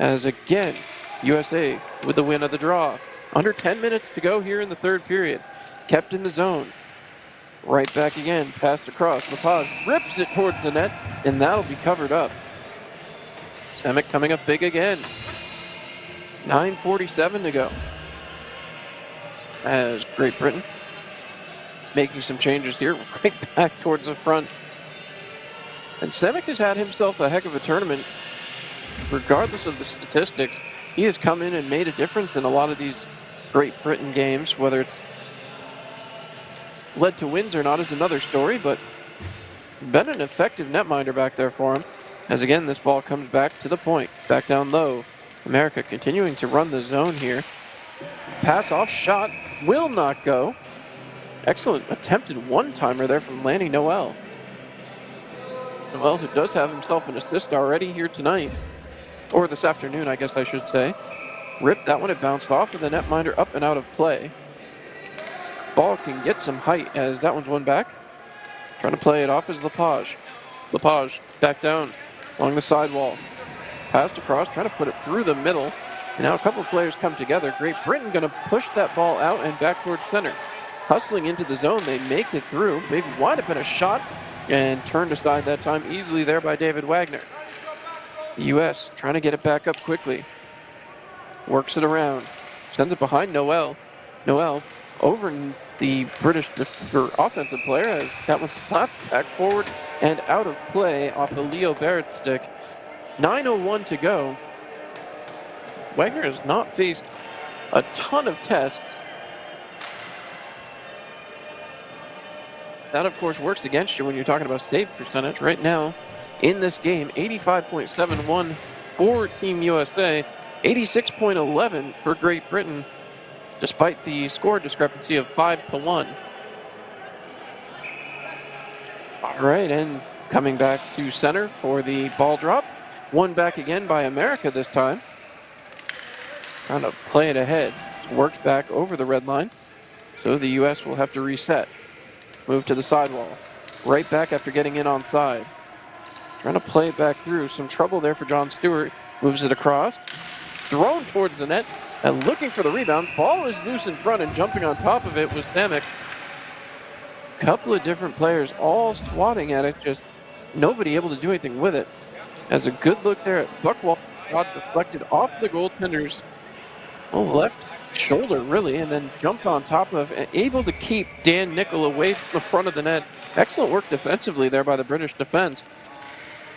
As again, USA with the win of the draw. Under 10 minutes to go here in the third period. Kept in the zone. Right back again. Passed across. Lepage rips it towards the net, and that'll be covered up. Semick coming up big again. 9:47 to go. As Great Britain making some changes here, right back towards the front. And Semick has had himself a heck of a tournament. Regardless of the statistics, he has come in and made a difference in a lot of these Great Britain games. Whether it's led to wins or not is another story, but been an effective netminder back there for him. As again, this ball comes back to the point, back down low. America continuing to run the zone here. Pass off shot will not go. Excellent attempted one-timer there from Lanny Noel. Noel, who does have himself an assist already here tonight, or this afternoon, I guess I should say. Ripped that one, it bounced off of the netminder, up and out of play. Ball can get some height as that one's won back. Trying to play it off is Lepage. Lepage back down along the sidewall. Passed across, trying to put it through the middle. And now a couple of players come together. Great Britain going to push that ball out and back toward center. Hustling into the zone, they make it through. Big wide open a shot and turned aside that time easily there by David Wagner. The U.S. trying to get it back up quickly. Works it around. Sends it behind Noel. Noel over the British offensive player as that one slapped back forward and out of play off of Leo Barrett's stick. 9:01 to go. Wagner has not faced a ton of tests. That, of course, works against you when you're talking about save percentage. Right now, in this game, 85.71 for Team USA, 86.11 for Great Britain, despite the score discrepancy of 5-1. All right, and coming back to center for the ball drop. One back again by America this time. Trying to play it ahead. Worked back over the red line. So the U.S. will have to reset. Move to the sidewall. Right back after getting in onside. Trying to play it back through. Some trouble there for John Stewart. Moves it across. Thrown towards the net. And looking for the rebound. Ball is loose in front, and jumping on top of it was Samick. Couple of different players all swatting at it. Just nobody able to do anything with it. As a good look there at Buckwald. Shot deflected off the goaltender's left shoulder, really, and then jumped on top of and able to keep Dan Nicol away from the front of the net. Excellent work defensively there by the British defense.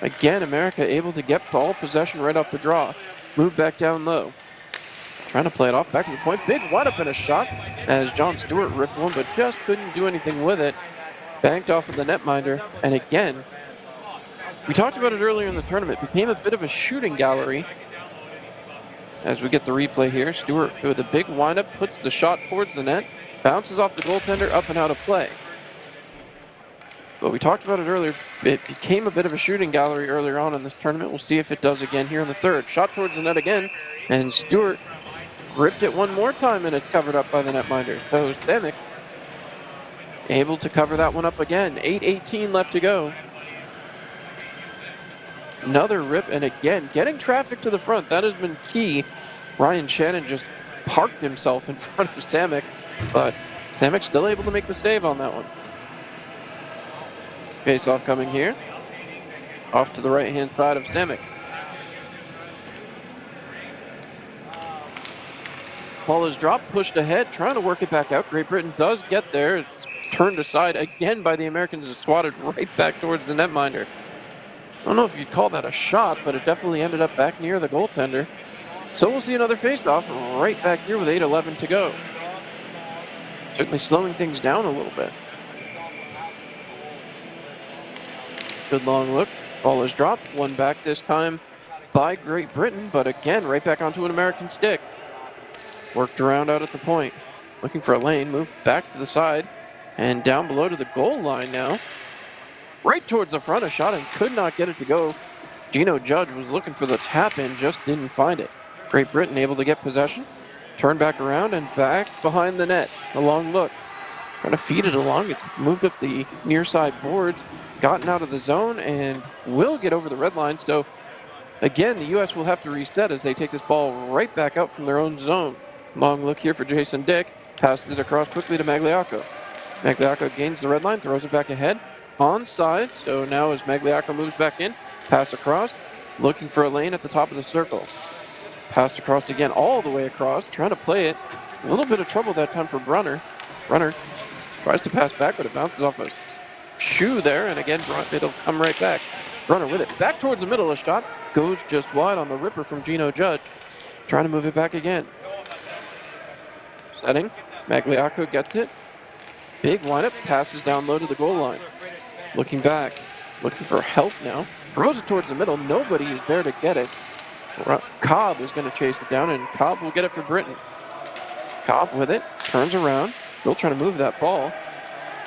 Again, America able to get ball possession right off the draw. Move back down low. Trying to play it off back to the point. Big wind up and a shot as John Stewart ripped one, but just couldn't do anything with it. Banked off of the netminder. And again, we talked about it earlier in the tournament. Became a bit of a shooting gallery. As we get the replay here, Stewart with a big windup puts the shot towards the net, bounces off the goaltender, up and out of play. But we talked about it earlier. It became a bit of a shooting gallery earlier on in this tournament. We'll see if it does again here in the third. Shot towards the net again, and Stewart ripped it one more time, and it's covered up by the netminder. So Stannick able to cover that one up again. 8:18 left to go. Another rip, and again, getting traffic to the front. That has been key. Ryan Shannon just parked himself in front of Stannick, but Stannick still able to make the save on that one. Face-off coming here. Off to the right-hand side of Stannick. Ball is dropped, pushed ahead, trying to work it back out. Great Britain does get there. It's turned aside again by the Americans and swatted right back towards the netminder. I don't know if you'd call that a shot, but it definitely ended up back near the goaltender. So we'll see another face-off right back here with 8:11 to go. Certainly slowing things down a little bit. Good long look. Ball is dropped. One back this time by Great Britain, but again, right back onto an American stick. Worked around out at the point. Looking for a lane. Moved back to the side. And down below to the goal line now. Right towards the front, a shot and could not get it to go. Gino Judge was looking for the tap-in, just didn't find it. Great Britain able to get possession. Turn back around and back behind the net. A long look. Trying to feed it along. It's moved up the near side boards. Gotten out of the zone and will get over the red line. So again, the U.S. will have to reset as they take this ball right back out from their own zone. Long look here for Jason Dick. Passes it across quickly to Magliacco. Magliacco gains the red line, throws it back ahead. Onside, so now as Magliacco moves back in, pass across, looking for a lane at the top of the circle. Passed across again, all the way across, trying to play it. A little bit of trouble that time for Brunner. Brunner tries to pass back, but it bounces off a shoe there, and again, it'll come right back. Brunner with it, back towards the middle, a shot goes just wide on the ripper from Gino Judge. Trying to move it back again. Setting, Magliacco gets it. Big windup, passes down low to the goal line. Looking back, looking for help now. Throws it towards the middle. Nobody is there to get it. Cobb is going to chase it down, and Cobb will get it for Britain. Cobb with it, turns around, still trying to move that ball.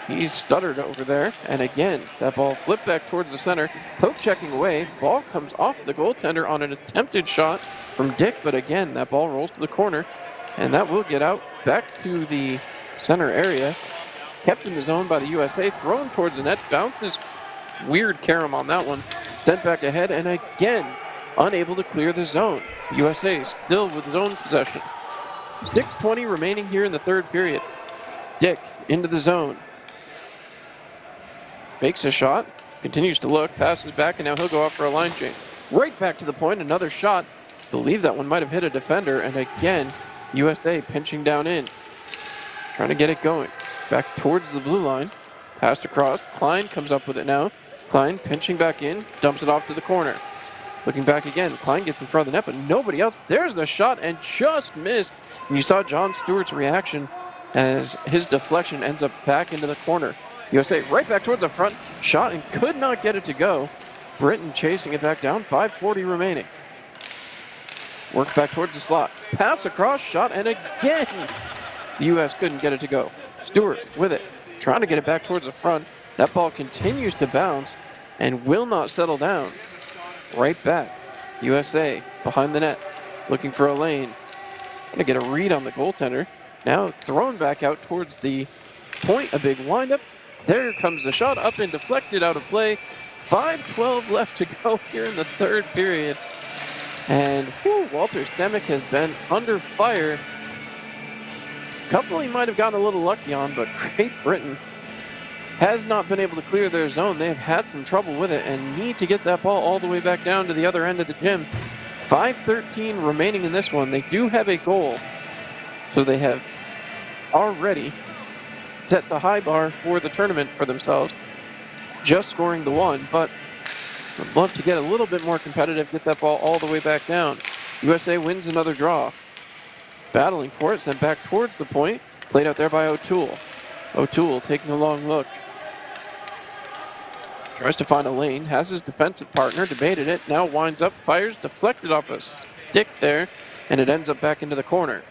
He's stuttered over there, and again, that ball flipped back towards the center. Poke checking away. Ball comes off the goaltender on an attempted shot from Dick, but again, that ball rolls to the corner, and that will get out back to the center area. Kept in the zone by the USA, thrown towards the net, bounces. Weird carom on that one. Sent back ahead, and again, unable to clear the zone. USA still with zone possession. 6:20 remaining here in the third period. Dick into the zone. Fakes a shot, continues to look, passes back, and now he'll go off for a line change. Right back to the point, another shot. Believe that one might have hit a defender, and again, USA pinching down in. Trying to get it going. Back towards the blue line. Passed across. Klein comes up with it now. Klein pinching back in. Dumps it off to the corner. Looking back again. Klein gets in front of the net, but nobody else. There's the shot and just missed. And you saw John Stewart's reaction as his deflection ends up back into the corner. USA right back towards the front. Shot and could not get it to go. Britain chasing it back down. 5:40 remaining. Work back towards the slot. Pass across. Shot and again. The U.S. couldn't get it to go. Stewart with it, trying to get it back towards the front. That ball continues to bounce and will not settle down. Right back. USA behind the net, looking for a lane. Trying to get a read on the goaltender. Now thrown back out towards the point, a big windup. There comes the shot, up and deflected out of play. 5:12 left to go here in the third period. And Walter Stannick has been under fire. Couple he might have gotten a little lucky on, but Great Britain has not been able to clear their zone. They have had some trouble with it and need to get that ball all the way back down to the other end of the gym. 5:13 remaining in this one. They do have a goal, so they have already set the high bar for the tournament for themselves, just scoring the one, but Would love to get a little bit more competitive, get that ball all the way back down. USA wins another draw. Battling for it, sent back towards the point. Played out there by O'Toole. O'Toole taking a long look. Tries to find a lane, has his defensive partner, debated it, now winds up, fires, deflected off a stick there, and it ends up back into the corner.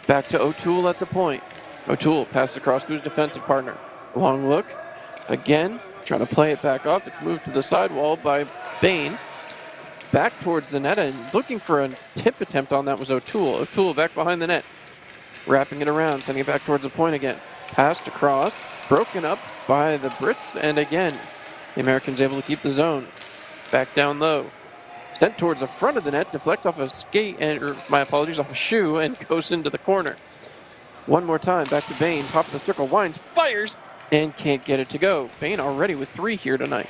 Back to O'Toole at the point. O'Toole passes across to his defensive partner. Long look. Again, trying to play it back off. It's moved to the sidewall by Bain. Back towards the net, and looking for a tip attempt on that was O'Toole. O'Toole back behind the net. Wrapping it around, sending it back towards the point again. Passed across, broken up by the Brits, and again, the Americans able to keep the zone. Back down low. Sent towards the front of the net, deflects off a skate, off a shoe, and goes into the corner. One more time, back to Bain, top of the circle, winds, fires, and can't get it to go. Bain already with 3 here tonight.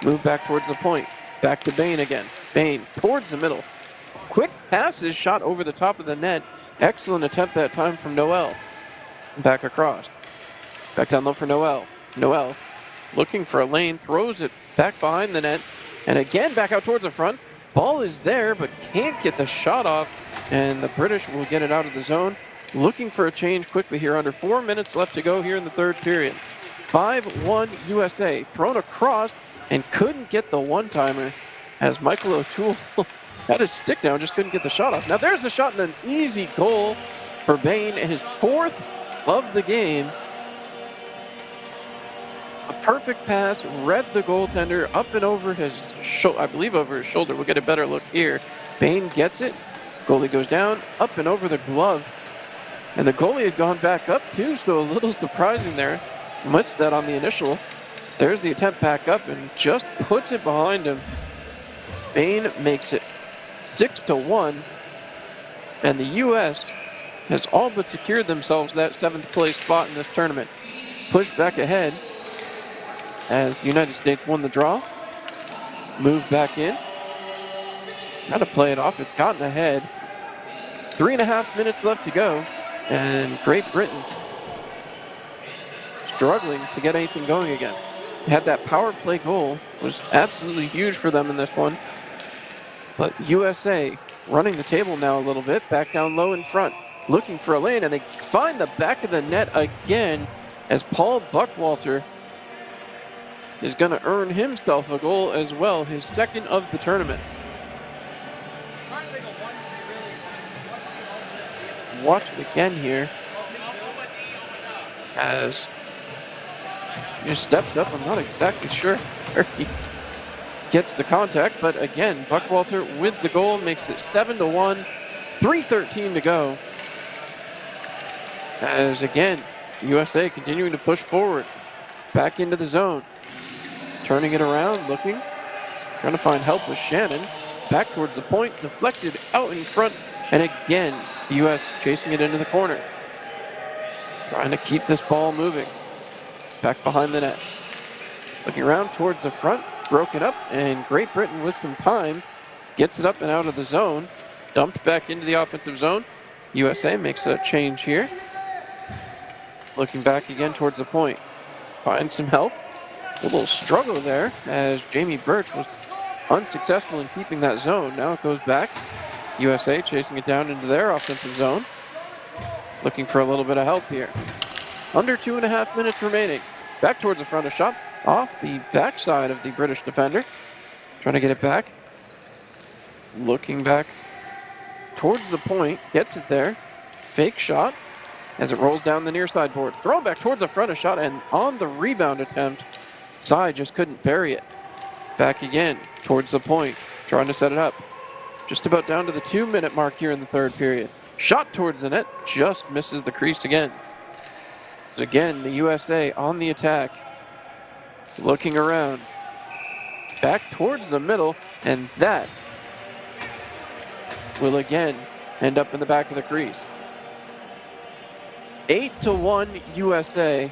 Move back towards the point. Back to Bain again. Bain towards the middle. Quick passes, shot over the top of the net. Excellent attempt that time from Noel. Back across. Back down low for Noel. Noel looking for a lane, throws it back behind the net, and again back out towards the front. Ball is there, but can't get the shot off, and the British will get it out of the zone. Looking for a change quickly here, under 4 minutes left to go here in the third period. 5-1 USA, thrown across, and couldn't get the one-timer as Michael O'Toole had his stick down, just couldn't get the shot off. Now there's the shot and an easy goal for Bain, his 4th of the game. A perfect pass, read the goaltender up and over his shoulder, I believe over his shoulder. We'll get a better look here. Bain gets it, goalie goes down, up and over the glove. And the goalie had gone back up too, so a little surprising there. Missed that on the initial. There's the attempt back up and just puts it behind him. Bain makes it 6-1, and the U.S. has all but secured themselves that 7th place spot in this tournament. Pushed back ahead as the United States won the draw. Moved back in. Trying to play it off. It's gotten ahead. 3.5 minutes left to go, and Great Britain struggling to get anything going again. Had that power play goal, was absolutely huge for them in this one. But USA running the table now a little bit, back down low in front, looking for a lane, and they find the back of the net again as Paul Buckwalter is going to earn himself a goal as well, his 2nd of the tournament. Watch it again here as he just steps up. I'm not exactly sure where he gets the contact, but again, Buckwalter with the goal makes it 7-1, 3:13 to go. As again, USA continuing to push forward, back into the zone, turning it around, looking, trying to find help with Shannon, back towards the point, deflected out in front, and again, the U.S. chasing it into the corner, trying to keep this ball moving, back behind the net, looking around towards the front, broken up, and Great Britain with some time gets it up and out of the zone, dumped back into the offensive zone. USA makes a change here, looking back again towards the point, finds some help. A little struggle there as Jamie Birch was unsuccessful in keeping that zone. Now it goes back. USA chasing it down into their offensive zone, looking for a little bit of help here. Under 2.5 minutes remaining. Back towards the front, a shot off the backside of the British defender. Trying to get it back. Looking back towards the point, gets it there. Fake shot as it rolls down the near side board. Thrown back towards the front, a shot, and on the rebound attempt, Sy just couldn't bury it. Back again towards the point, trying to set it up. Just about down to the 2-minute mark here in the third period. Shot towards the net, just misses the crease again. So again, the USA on the attack, looking around, back towards the middle, and that will again end up in the back of the crease. 8-1 USA.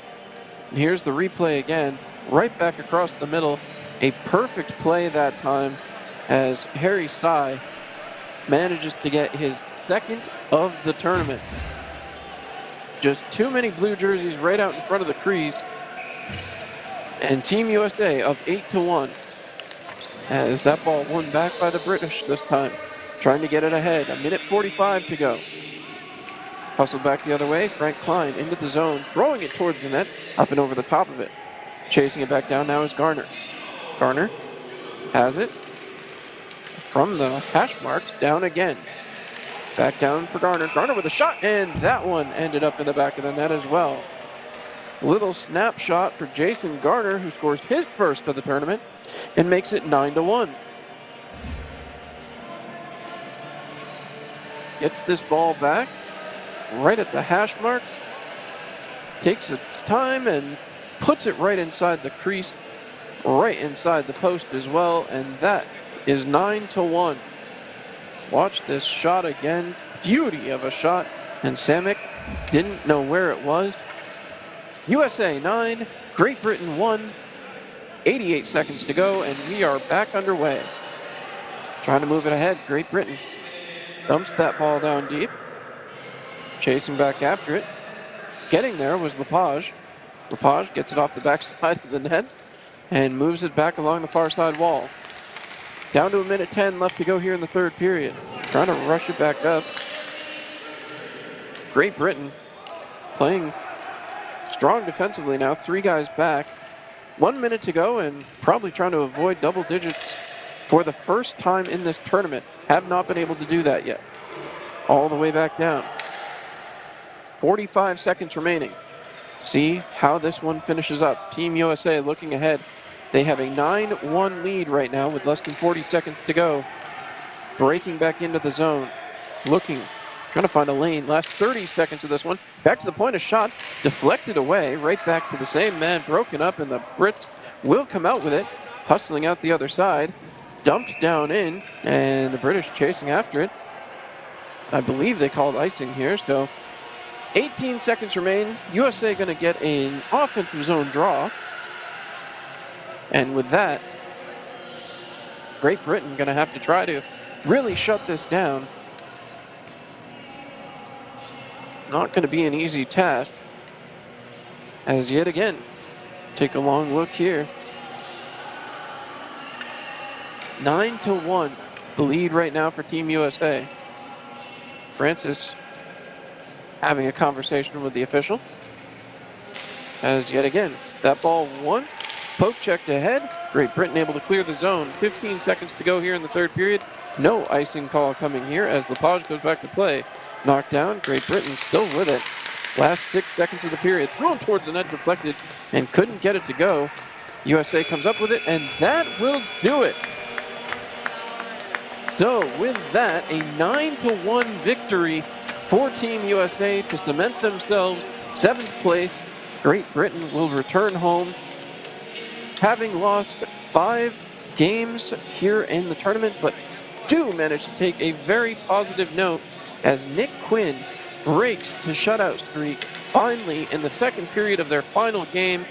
And here's the replay again, right back across the middle. A perfect play that time as Harry Sy manages to get his 2nd of the tournament. Just too many blue jerseys right out in front of the crease. And Team USA up 8-1. as that ball won back by the British this time, trying to get it ahead. 1:45 to go. Hustled back the other way, Frank Klein into the zone, throwing it towards the net, up and over the top of it. Chasing it back down now is Garner. Garner has it from the hash marks, down again. Back down for Garner. Garner with a shot, and that one ended up in the back of the net as well. Little snapshot for Jason Garner, who scores his first of the tournament and makes it 9-1. Gets this ball back right at the hash mark, takes its time and puts it right inside the crease, right inside the post as well, and that is 9-1. Watch this shot again. Beauty of a shot, and Samek didn't know where it was. USA 9, Great Britain 1, 88 seconds to go, and we are back underway. Trying to move it ahead, Great Britain dumps that ball down deep, chasing back after it. Getting there was Lepage. Lepage gets it off the backside of the net and moves it back along the far side wall. Down to 1:10 left to go here in the third period. Trying to rush it back up. Great Britain playing strong defensively now, 3 guys back. 1 minute to go and probably trying to avoid double digits for the first time in this tournament. Have not been able to do that yet. All the way back down. 45 seconds remaining. See how this one finishes up. Team USA looking ahead. They have a 9-1 lead right now with less than 40 seconds to go. Breaking back into the zone. Looking, trying to find a lane. Last 30 seconds of this one. Back to the point, a shot deflected away. Right back to the same man. Broken up, and the Brits will come out with it. Hustling out the other side. Dumped down in, and the British chasing after it. I believe they called icing here, so 18 seconds remain. USA going to get an offensive zone draw. And with that, Great Britain going to have to try to really shut this down. Not going to be an easy task. As yet again, take a long look here. 9-1, the lead right now for Team USA. Francis having a conversation with the official. As yet again, that ball won. Poke checked ahead. Great Britain able to clear the zone. 15 seconds to go here in the third period. No icing call coming here as Lepage goes back to play. Knocked down. Great Britain still with it. Last 6 seconds of the period. Thrown towards the net, deflected, and couldn't get it to go. USA comes up with it, and that will do it. So with that, a 9-1 victory for Team USA to cement themselves 7th place. Great Britain will return home, having lost 5 games here in the tournament, but do manage to take a very positive note as Nick Quinn breaks the shutout streak finally in the second period of their final game.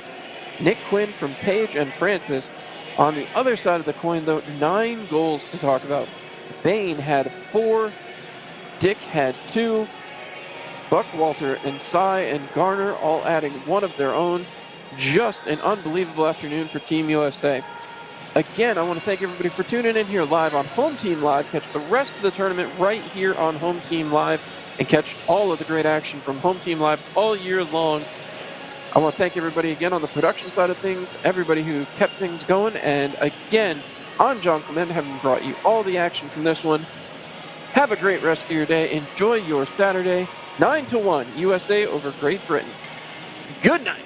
Nick Quinn from Page and Francis. On the other side of the coin, though, 9 goals to talk about. Bain had 4, Dick had 2, Buckwalter and Cy and Garner all adding 1 of their own. Just an unbelievable afternoon for Team USA. Again, I want to thank everybody for tuning in here live on Home Team Live. Catch the rest of the tournament right here on Home Team Live and catch all of the great action from Home Team Live all year long. I want to thank everybody again on the production side of things, everybody who kept things going, and again, I'm John Clement, having brought you all the action from this one. Have a great rest of your day. Enjoy your Saturday. 9-1, USA over Great Britain. Good night.